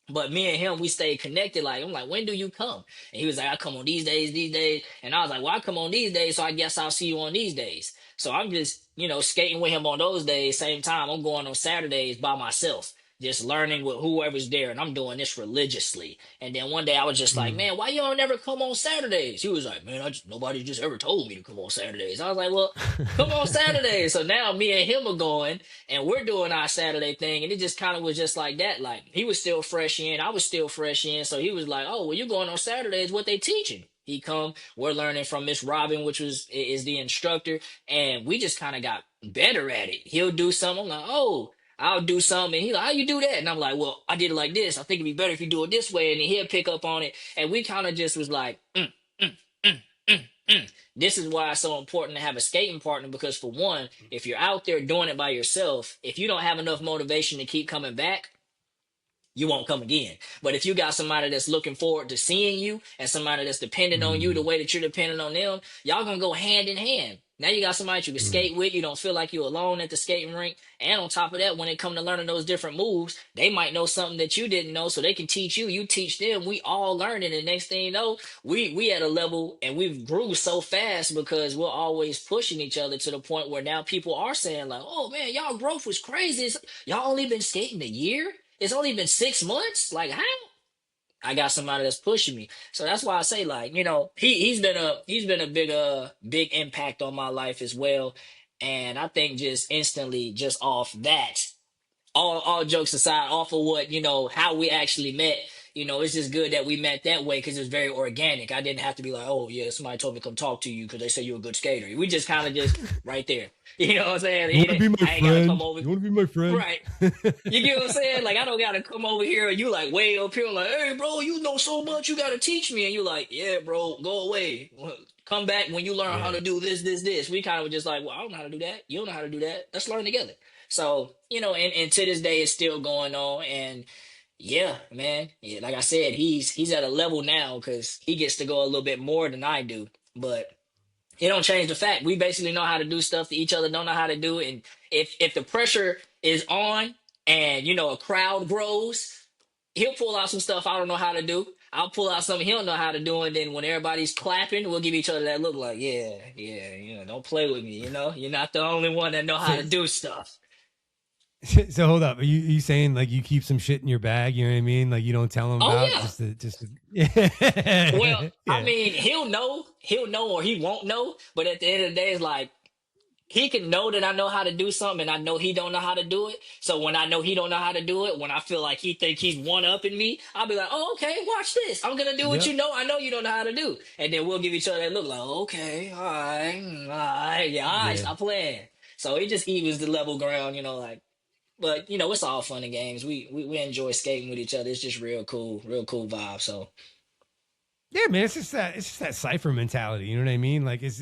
But me and him, we stayed connected. Like, I'm like, when do you come? And he was like, I come on these days. And I was like, well, I come on these days, so I guess I'll see you on these days. So I'm just, skating with him on those days. Same time, I'm going on Saturdays by myself, just learning with whoever's there. And I'm doing this religiously. And then one day I was just like, man, why you don't never come on Saturdays? He was like, man, nobody just ever told me to come on Saturdays. I was like, well, come on Saturdays. So now me and him are going, and we're doing our Saturday thing. And it just kind of was just like that. Like, he was still fresh in. I was still fresh in. So he was like, oh, well, you're going on Saturdays. What they teaching? He come, we're learning from Miss Robin, which is the instructor. And we just kind of got better at it. He'll do something. I'm like, oh, I'll do something. And he's like, how you do that? And I'm like, well, I did it like this. I think it'd be better if you do it this way. And then he'll pick up on it. And we kind of just was like, This is why it's so important to have a skating partner, because for one, if you're out there doing it by yourself, if you don't have enough motivation to keep coming back, you won't come again. But if you got somebody that's looking forward to seeing you and somebody that's dependent on you the way that you're dependent on them, y'all gonna go hand in hand. Now you got somebody that you can skate with. You don't feel like you're alone at the skating rink. And on top of that, when it comes to learning those different moves, they might know something that you didn't know, so they can teach you. You teach them. We all learning. And next thing you know, we at a level, and we've grew so fast because we're always pushing each other to the point where now people are saying like, oh man, y'all growth was crazy. Y'all only been skating a year? It's only been 6 months? Like, how? I got somebody that's pushing me. So that's why I say, like, he's been a big impact on my life as well. And I think just instantly, just off that, all jokes aside, off of what, how we actually met, it's just good that we met that way because it's very organic. I didn't have to be like, oh yeah, somebody told me to come talk to you because they say you're a good skater. We just kind of just right there. You know what I'm saying? You want to be my I ain't gotta come friend? over. You want to be my friend? Right. You get what I'm saying? Like, I don't gotta come over here and you like way up here like, hey bro, you know so much, you gotta teach me. And you like, yeah, bro, go away. Come back when you learn how to do this. We kind of were just like, well, I don't know how to do that. You don't know how to do that. Let's learn together. So, and to this day it's still going on. And yeah, man, yeah, like I said, he's at a level now because he gets to go a little bit more than I do. But it don't change the fact we basically know how to do stuff that each other don't know how to do. And if the pressure is on and a crowd grows, he'll pull out some stuff I don't know how to do. I'll pull out something he don't know how to do, and then when everybody's clapping, we'll give each other that look like, yeah, don't play with me, you're not the only one that know how to do stuff. So hold up, are you saying like you keep some shit in your bag? You know what I mean? Like you don't tell him about yeah. Well, yeah. I mean, he'll know, or he won't know. But at the end of the day, it's like he can know that I know how to do something, and I know he don't know how to do it. So when I know he don't know how to do it, when I feel like he think he's one upping me, I'll be like, oh, okay, watch this. I'm gonna do what you know. I know you don't know how to do, and then we'll give each other that look like, okay, all right, yeah, stop playing. So it just evens the level ground, like. But it's all fun and games. We enjoy skating with each other. It's just real cool vibe. So yeah, man, it's just that cypher mentality. You know what I mean? Like it's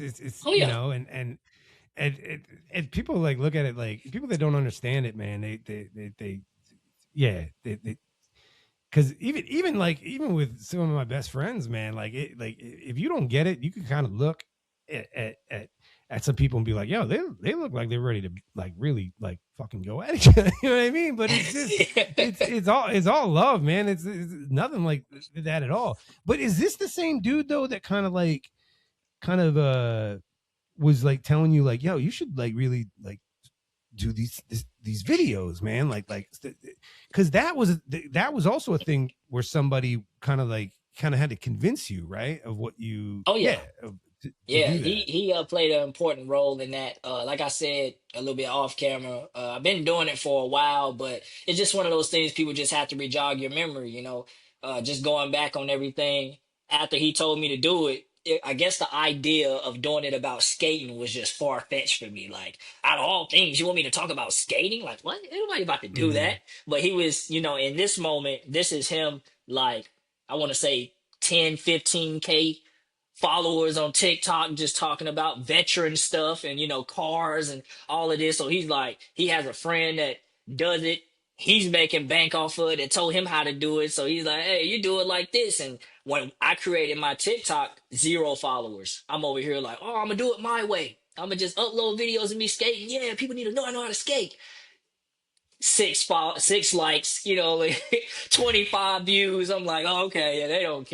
and people like look at it like people that don't understand it, man. They because even with some of my best friends, man, like if you don't get it, you can kind of look at some people and be like, yo, they look like they're ready to like really like fucking go at each other. You know what I mean? But it's just it's all love, man. It's nothing like that at all. But is this the same dude though that kind of was like telling you like, yo, you should like really like do these videos, man? Like because that was also a thing where somebody kind of had to convince you, right, of what you he played an important role in that. Like I said a little bit off camera, I've been doing it for a while, but it's just one of those things people just have to re-jog your memory, just going back on everything after he told me to do it. I guess the idea of doing it about skating was just far-fetched for me. Like, out of all things, you want me to talk about skating? Like, what? Ain't nobody about to do that. But he was, in this moment, this is him, like, I want to say 10, 15K followers on TikTok just talking about veteran stuff and, cars and all of this. So he's like, he has a friend that does it. He's making bank off of it and told him how to do it. So he's like, hey, you do it like this. And when I created my TikTok, 0 followers. I'm over here like, oh, I'm going to do it my way. I'm going to just upload videos of me skating. Yeah, people need to know I know how to skate. 6 likes, like 25 views. I'm like, oh, okay, yeah, they don't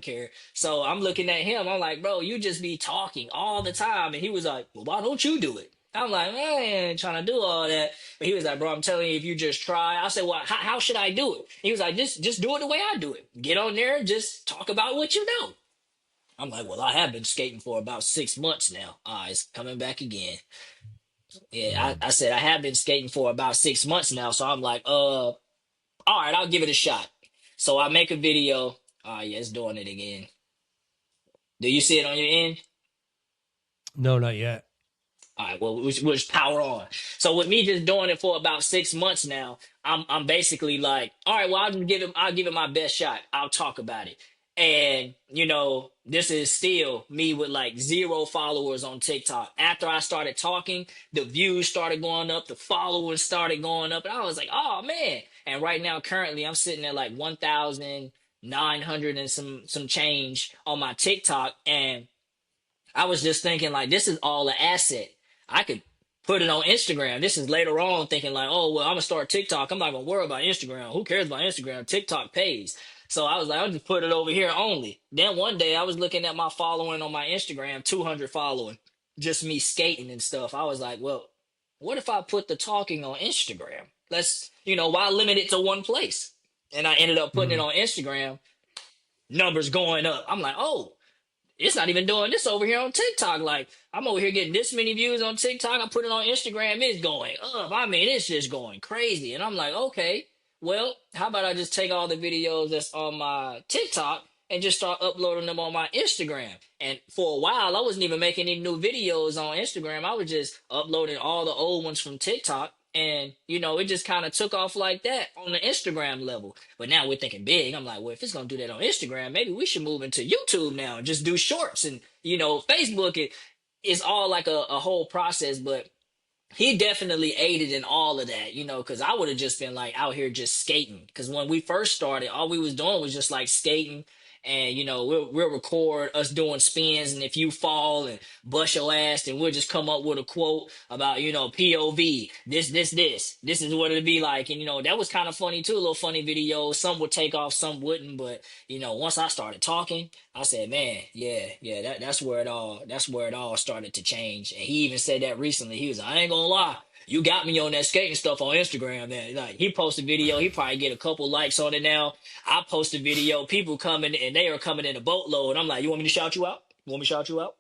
care. So I'm looking at him. I'm like, bro, you just be talking all the time. And he was like, well, why don't you do it? I'm like, man, I ain't trying to do all that. But he was like, bro, I'm telling you, if you just try. I said, well, how should I do it? He was like, just do it the way I do it. Get on there, just talk about what you know. I'm like, well, I have been skating for about 6 months now. It's coming back again. Yeah, I said I have been skating for about 6 months now. So I'm like, all right, I'll give it a shot. So I make a video. Yeah, it's doing it again. Do you see it on your end? No, not yet. All right, well, we'll just power on. So with me just doing it for about 6 months now, I'm basically like, all right, well, I'll give it my best shot. I'll talk about it. And, this is still me with like 0 followers on TikTok. After I started talking, the views started going up, the followers started going up, and I was like, oh man. And right now, currently, I'm sitting at like 1,900 and some change on my TikTok. And I was just thinking like, this is all an asset. I could put it on Instagram. This is later on thinking like, oh, well, I'm gonna start TikTok. I'm not gonna worry about Instagram. Who cares about Instagram? TikTok pays. So I was like, I'll just put it over here only. Then one day I was looking at my following on my Instagram, 200 following, just me skating and stuff. I was like, well, what if I put the talking on Instagram? Let's, why limit it to one place? And I ended up putting it on Instagram, numbers going up. I'm like, oh, it's not even doing this over here on TikTok. Like, I'm over here getting this many views on TikTok. I put it on Instagram. It's going up. I mean, it's just going crazy. And I'm like, okay, well, how about I just take all the videos that's on my TikTok and just start uploading them on my Instagram? And for a while, I wasn't even making any new videos on Instagram. I was just uploading all the old ones from TikTok. And, it just kind of took off like that on the Instagram level. But now we're thinking big. I'm like, well, if it's going to do that on Instagram, maybe we should move into YouTube now and just do shorts. And, Facebook, it's all like a whole process. But he definitely aided in all of that, because I would have just been like out here just skating. Because when we first started, all we was doing was just like skating. And we'll record us doing spins, and if you fall and bust your ass, then we'll just come up with a quote about POV. This is what it'd be like, and that was kind of funny too. A little funny video. Some would take off, some wouldn't. But once I started talking, I said, man, yeah, that's where it all started to change. And he even said that recently. He was like, I ain't gonna lie, you got me on that skating stuff on Instagram. Then like he posted a video, he probably get a couple likes on it now. I post a video, people coming and they are coming in a boatload. I'm like, you want me to shout you out? You want me to shout you out?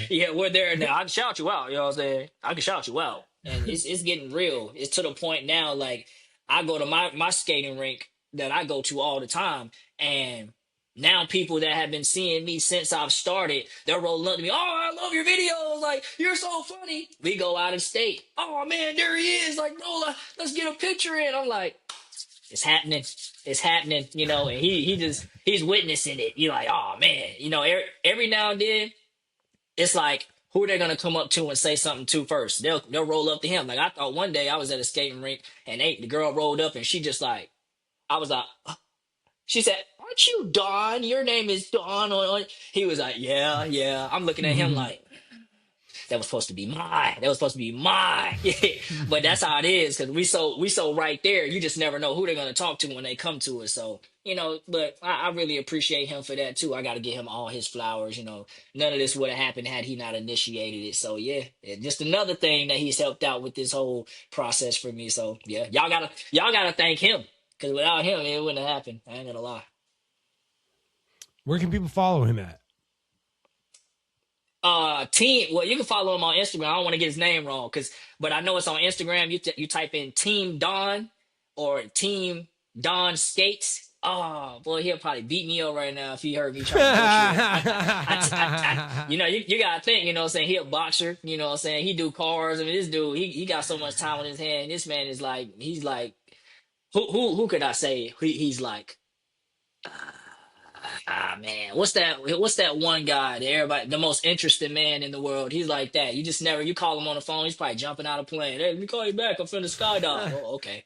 Yeah, we're there now. I can shout you out. You know what I'm saying? I can shout you out. And it's getting real. It's to the point now, like I go to my skating rink that I go to all the time, and now people that have been seeing me since I've started, they're rolling up to me. Oh, I love your videos. Like, you're so funny. We go out of state. Oh man, there he is. Like, no, let's get a picture in. I'm like, it's happening. It's happening, and he's witnessing it. You're like, oh man, every now and then, it's like, who are they gonna come up to and say something to first? They'll roll up to him. Like I thought one day I was at a skating rink and the girl rolled up and she just like, I was like, she said, aren't you Don? Your name is Don. He was like, yeah. I'm looking at him like, that was supposed to be mine. That was supposed to be mine. But that's how it is, because we so right there. You just never know who they're gonna talk to when they come to us. So but I really appreciate him for that too. I got to give him all his flowers. None of this would have happened had he not initiated it. So yeah, just another thing that he's helped out with this whole process for me. So yeah, y'all gotta thank him, because without him it wouldn't have happened. I ain't gonna lie. Where can people follow him at? Well, you can follow him on Instagram. I don't want to get his name wrong, but I know it's on Instagram. You type in Team Don or Team Don Skates. Oh boy, he'll probably beat me up right now if he heard me trying to you gotta think, what I'm saying, he a boxer, what I'm saying, he do cars. I mean, this dude, he got so much time on his hand. This man is like, he's like, who could I say he's like? Man, what's that one guy that everybody, the most interesting man in the world? He's like that. You call him on the phone, he's probably jumping out of a plane. Hey, let me call you back. I'm finna skydive. Oh, okay.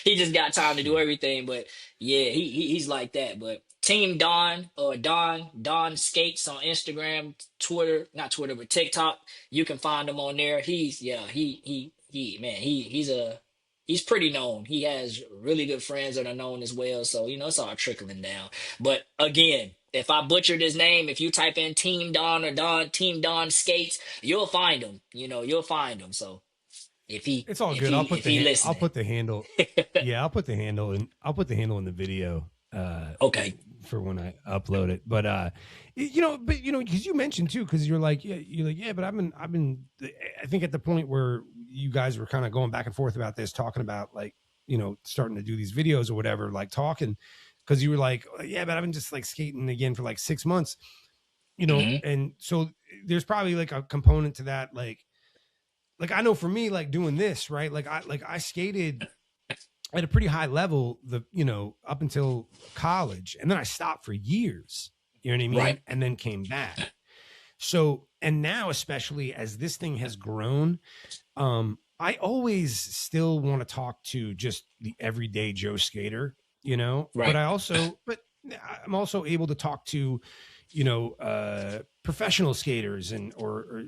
He just got time to do everything. But yeah, he's like that. But Team Don or Don Skates on Instagram, Twitter, not Twitter, but TikTok. You can find him on there. He's pretty known. He has really good friends that are known as well. So, it's all trickling down. But again, if I butchered his name, if you type in Team Don or Team Don Skates, you'll find him. You'll find him. So it's all good. I'll put the handle. Yeah, I'll put the handle in the video. Okay. For when I upload it. But because you mentioned too, because you're like, but I've been I think at the point where you guys were kind of going back and forth about this, talking about like, starting to do these videos or whatever, like talking, because you were like, yeah, but I've been just like skating again for like 6 months, Mm-hmm. and so there's probably like a component to that, like I know for me, like doing this, right, like I skated at a pretty high level, up until college, and then I stopped for years, you know what I mean? Right. And then came back. So, and now, especially as this thing has grown, I always still want to talk to just the everyday Joe skater, Right. but I'm also able to talk to, professional skaters or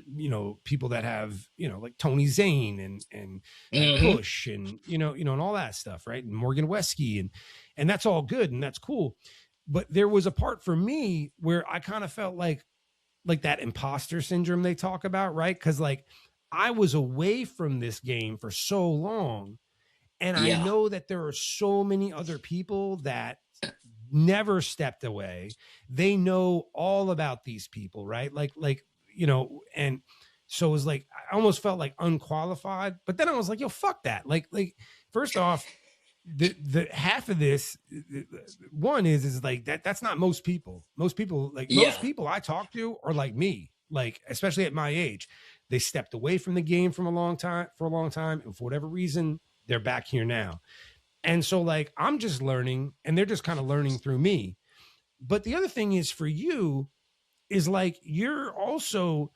people that have, like Tony Zane and Mm-hmm. Push and, and all that stuff. Right. And Morgan Wesky and that's all good. And that's cool. But there was a part for me where I kind of felt like that imposter syndrome they talk about. Right. Cause like I was away from this game for so long. And Yeah. I know that there are so many other people that never stepped away. They know all about these people, right? And so it was like, I almost felt like unqualified, but then I was like, yo, fuck that. Like, first off, the half of this one is like that's not most people. Most people most people I talk to are like me, like especially at my age. They stepped away from the game for a long time, and for whatever reason, they're back here now. And so like I'm just learning and they're just kind of learning through me. But the other thing is for you is like you're also,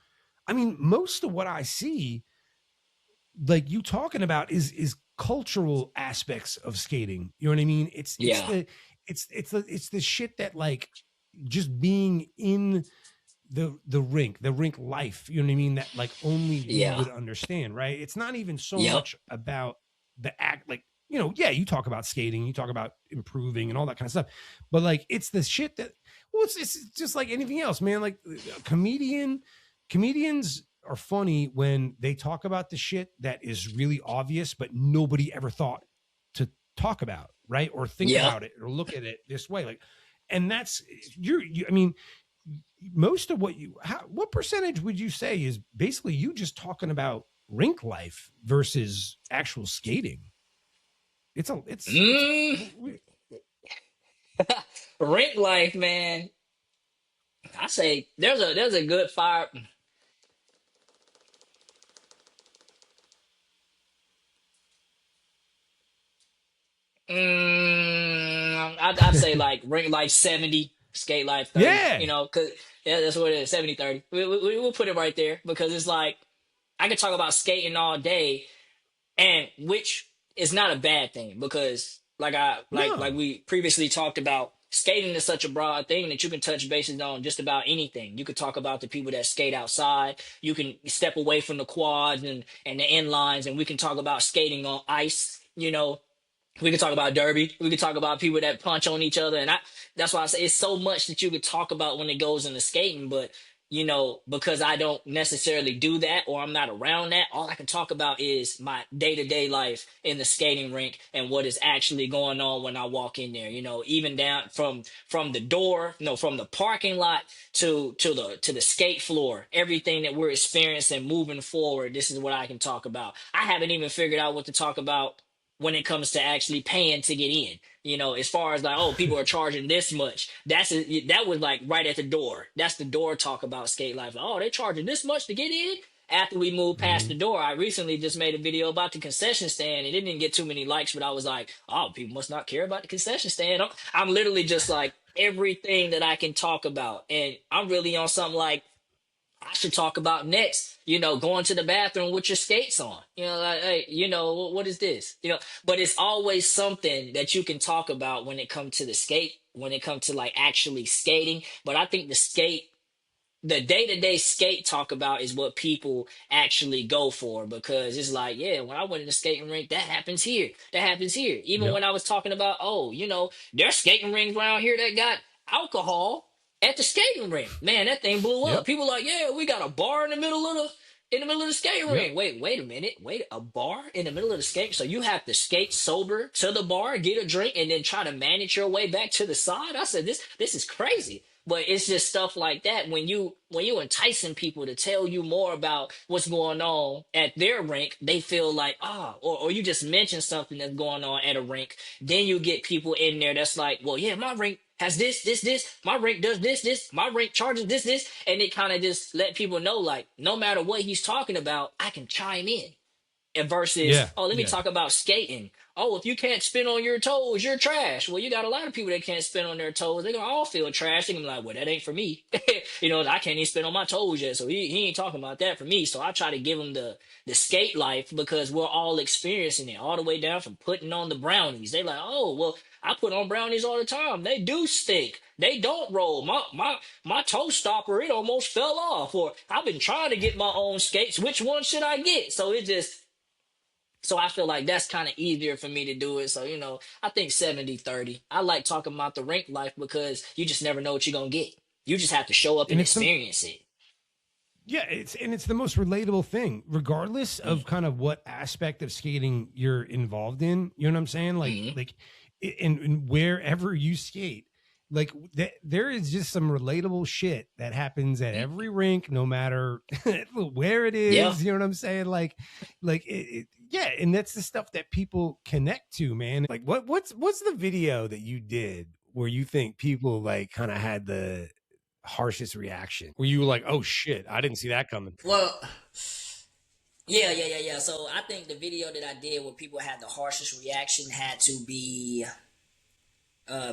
I mean, most of what I see like you talking about is cultural aspects of skating. You know what I mean? It's the shit that like just being in the rink life, you know what I mean? That like only you would understand, right? It's not even so much about the act, like, you know, you talk about skating, you talk about improving and all that kind of stuff, but like it's the shit that, well, it's just like anything else, man. Like comedians are funny when they talk about the shit that is really obvious, but nobody ever thought to talk about, right? Or think about it or look at it this way. Like, and that's I mean, most of what percentage would you say is basically you just talking about rink life versus actual skating? It's rink life, man. I say there's a good fire. I'd say like rink life 70, skate life 30. Yeah. You know, cause that's what it is, 70-30. We'll put it right there because it's like I could talk about skating all day, and which is not a bad thing because like we previously talked about, skating is such a broad thing that you can touch bases on just about anything. You could talk about the people that skate outside. You can step away from the quads and the inlines, and we can talk about skating on ice. You know, we could talk about derby. We could talk about people that punch on each other, and that's why I say it's so much that you could talk about when it goes into skating. But you know, because I don't necessarily do that or I'm not around that, all I can talk about is my day-to-day life in the skating rink and what is actually going on when I walk in there. You know, even down from the door, from the parking lot to the skate floor, everything that we're experiencing moving forward. This is what I can talk about. I haven't even figured out what to talk about when it comes to actually paying to get in. You know, as far as like, oh, people are charging this much. That was like right at the door. That's the door talk about skate life. Like, oh, they're charging this much to get in. After we moved past the door, I recently just made a video about the concession stand, and it didn't get too many likes, but I was like, oh, people must not care about the concession stand. I'm literally just like everything that I can talk about. And I'm really on something like, I should talk about next, going to the bathroom with your skates on. Like, hey, what is this? But it's always something that you can talk about when it comes to the skate, when it comes to like actually skating. But I think the day-to-day skate talk about is what people actually go for, because it's like, yeah, when I went in the skating rink, that happens here. That happens here. Even when I was talking about, there's skating rinks around here that got alcohol at the skating rink. Man, that thing blew up. People like, yeah, we got a bar in the middle of the skating rink. Wait a minute. Wait, a bar in the middle of the skate? So you have to skate sober to the bar, get a drink, and then try to manage your way back to the side? I said, this is crazy. But it's just stuff like that. When you enticing people to tell you more about what's going on at their rink, they feel like, or you just mention something that's going on at a rink, then you get people in there that's like, well, yeah, my rink has this. My rink does this. My rink charges this. And it kind of just let people know, like, no matter what he's talking about, I can chime in. And versus, let me talk about skating. Oh, if you can't spin on your toes, you're trash. Well, you got a lot of people that can't spin on their toes. They're going to all feel trash. They're going to be like, well, that ain't for me. I can't even spin on my toes yet. So he ain't talking about that for me. So I try to give him the skate life, because we're all experiencing it, all the way down from putting on the brownies. They like, oh, well, I put on brownies all the time. They do stink. They don't roll. My toe stopper, it almost fell off. Or I've been trying to get my own skates. Which one should I get? So I feel like that's kind of easier for me to do it. So, I think 70-30. I like talking about the rink life because you just never know what you're going to get. You just have to show up and experience it. Yeah, it's the most relatable thing, regardless of kind of what aspect of skating you're involved in. You know what I'm saying? Like in wherever you skate, like there is just some relatable shit that happens at every rink, no matter where it is. You know what I'm saying? Like yeah, and that's the stuff that people connect to, man. Like what's the video that you did where you think people like kind of had the harshest reaction, where you were like, oh shit, I didn't see that coming? Well, yeah. So I think the video that I did where people had the harshest reaction had to be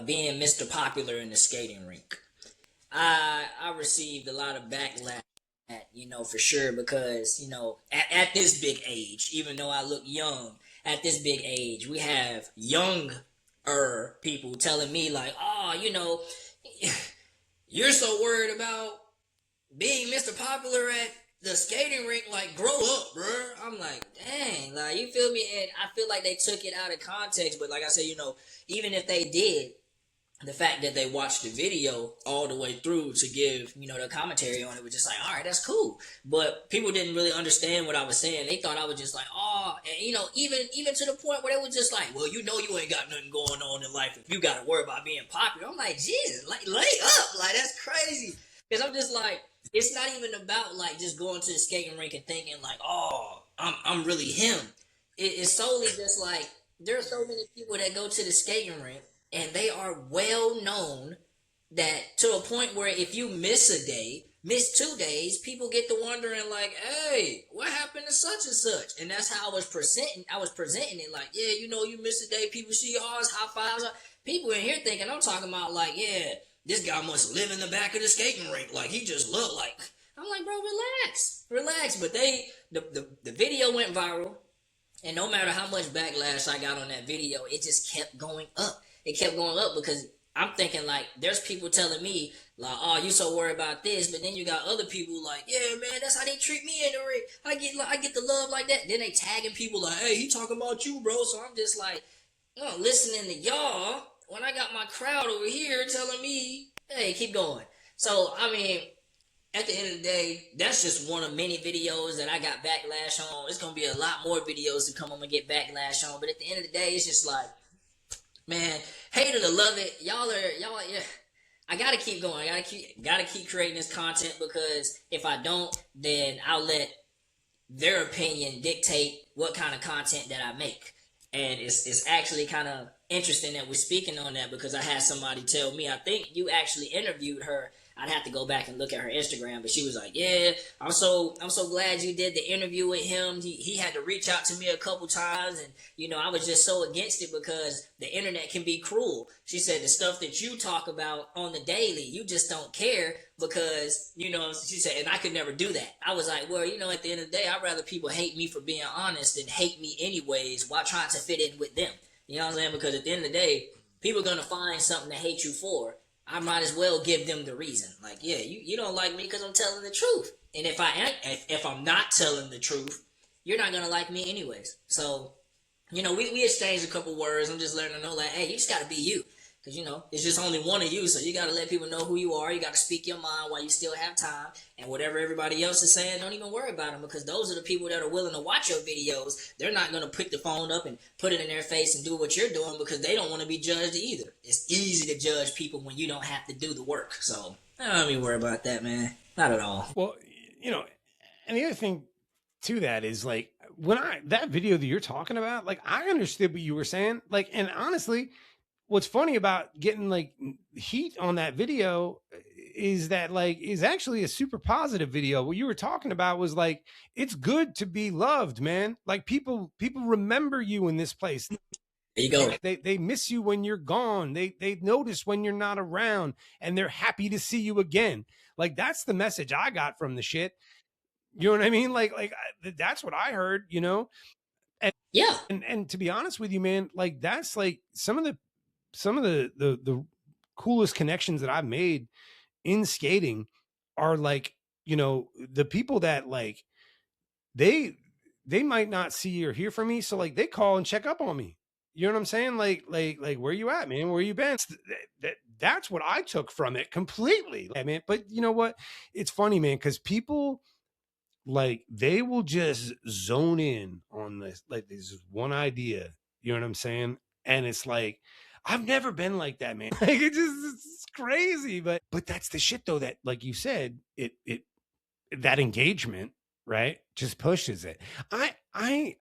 being Mr. Popular in the skating rink. I received a lot of backlash, for sure, because at this big age, even though I look young, at this big age, we have younger people telling me like, oh, you're so worried about being Mr. Popular at the skating rink, like, grow up, bro. I'm like, dang, like, you feel me? And I feel like they took it out of context, but like I said, even if they did, the fact that they watched the video all the way through to give, the commentary on it was just like, all right, that's cool. But people didn't really understand what I was saying. They thought I was just like, oh, and even to the point where they were just like, well, you ain't got nothing going on in life if you got to worry about being popular. I'm like, Jesus, like, lay up, like, that's crazy. Because I'm just like, it's not even about like just going to the skating rink and thinking like, oh, I'm really him. It's solely just like, there are so many people that go to the skating rink and they are well known that to a point where if you miss a day, miss 2 days, people get to wondering like, hey, what happened to such and such? And that's how I was presenting it like, yeah, you miss a day, people see ours, high fives. People in here thinking I'm talking about like, yeah, this guy must live in the back of the skating rink. Like, he just looked like, I'm like, bro, relax. But the video went viral. And no matter how much backlash I got on that video, it just kept going up. It kept going up because I'm thinking like, there's people telling me like, oh, you so worried about this, but then you got other people like, yeah, man, that's how they treat me in the ring. I get the love like that. Then they tagging people like, hey, he talking about you, bro. So I'm just like, listening to y'all when I got my crowd over here telling me, hey, keep going. So I mean, at the end of the day, that's just one of many videos that I got backlash on. It's gonna be a lot more videos to come on and get backlash on. But at the end of the day, it's just like, man, hate it or love it, y'all are. Yeah, I gotta keep going. I gotta keep creating this content, because if I don't, then I'll let their opinion dictate what kind of content that I make. And it's actually kind of interesting that we're speaking on that, because I had somebody tell me, I think you actually interviewed her. I'd have to go back and look at her Instagram, but she was like, yeah, I'm so glad you did the interview with him. He had to reach out to me a couple times, and I was just so against it because the internet can be cruel. She said the stuff that you talk about on the daily, you just don't care because, she said, and I could never do that. I was like, well, at the end of the day, I'd rather people hate me for being honest than hate me anyways while trying to fit in with them. You know what I'm saying? Because at the end of the day, people are going to find something to hate you for. I might as well give them the reason. Like, yeah, you don't like me because I'm telling the truth. And if I'm not telling the truth, you're not gonna like me anyways. So, we exchanged a couple words. I'm just letting her know, like, hey, you just gotta be you, because it's just only one of you. So you gotta let people know who you are. You gotta speak your mind while you still have time. And whatever everybody else is saying, don't even worry about them, because those are the people that are willing to watch your videos. They're not gonna pick the phone up and put it in their face and do what you're doing, because they don't want to be judged either. It's easy to judge people when you don't have to do the work. So I don't even worry about that, man. Not at all. Well, and the other thing to that is like, that video that you're talking about, like, I understood what you were saying. Like, and honestly, what's funny about getting like heat on that video is that like is actually a super positive video. What you were talking about was like, it's good to be loved, man. Like people remember you in this place. There you go. They miss you when you're gone. They notice when you're not around, and they're happy to see you again. Like, that's the message I got from the shit. You know what I mean? Like that's what I heard, And, yeah. And to be honest with you, man, like that's like some of the coolest connections that I've made in skating are like, the people that like they might not see or hear from me, so like they call and check up on me. You know what I'm saying? Like where you at, man? Where you been? That's what I took from it completely, man. But you know what? It's funny, man, because people like they will just zone in on this, like this one idea. You know what I'm saying? And it's like, I've never been like that, man. Like it's crazy, but that's the shit though, that like you said, it that engagement, right, just pushes it. I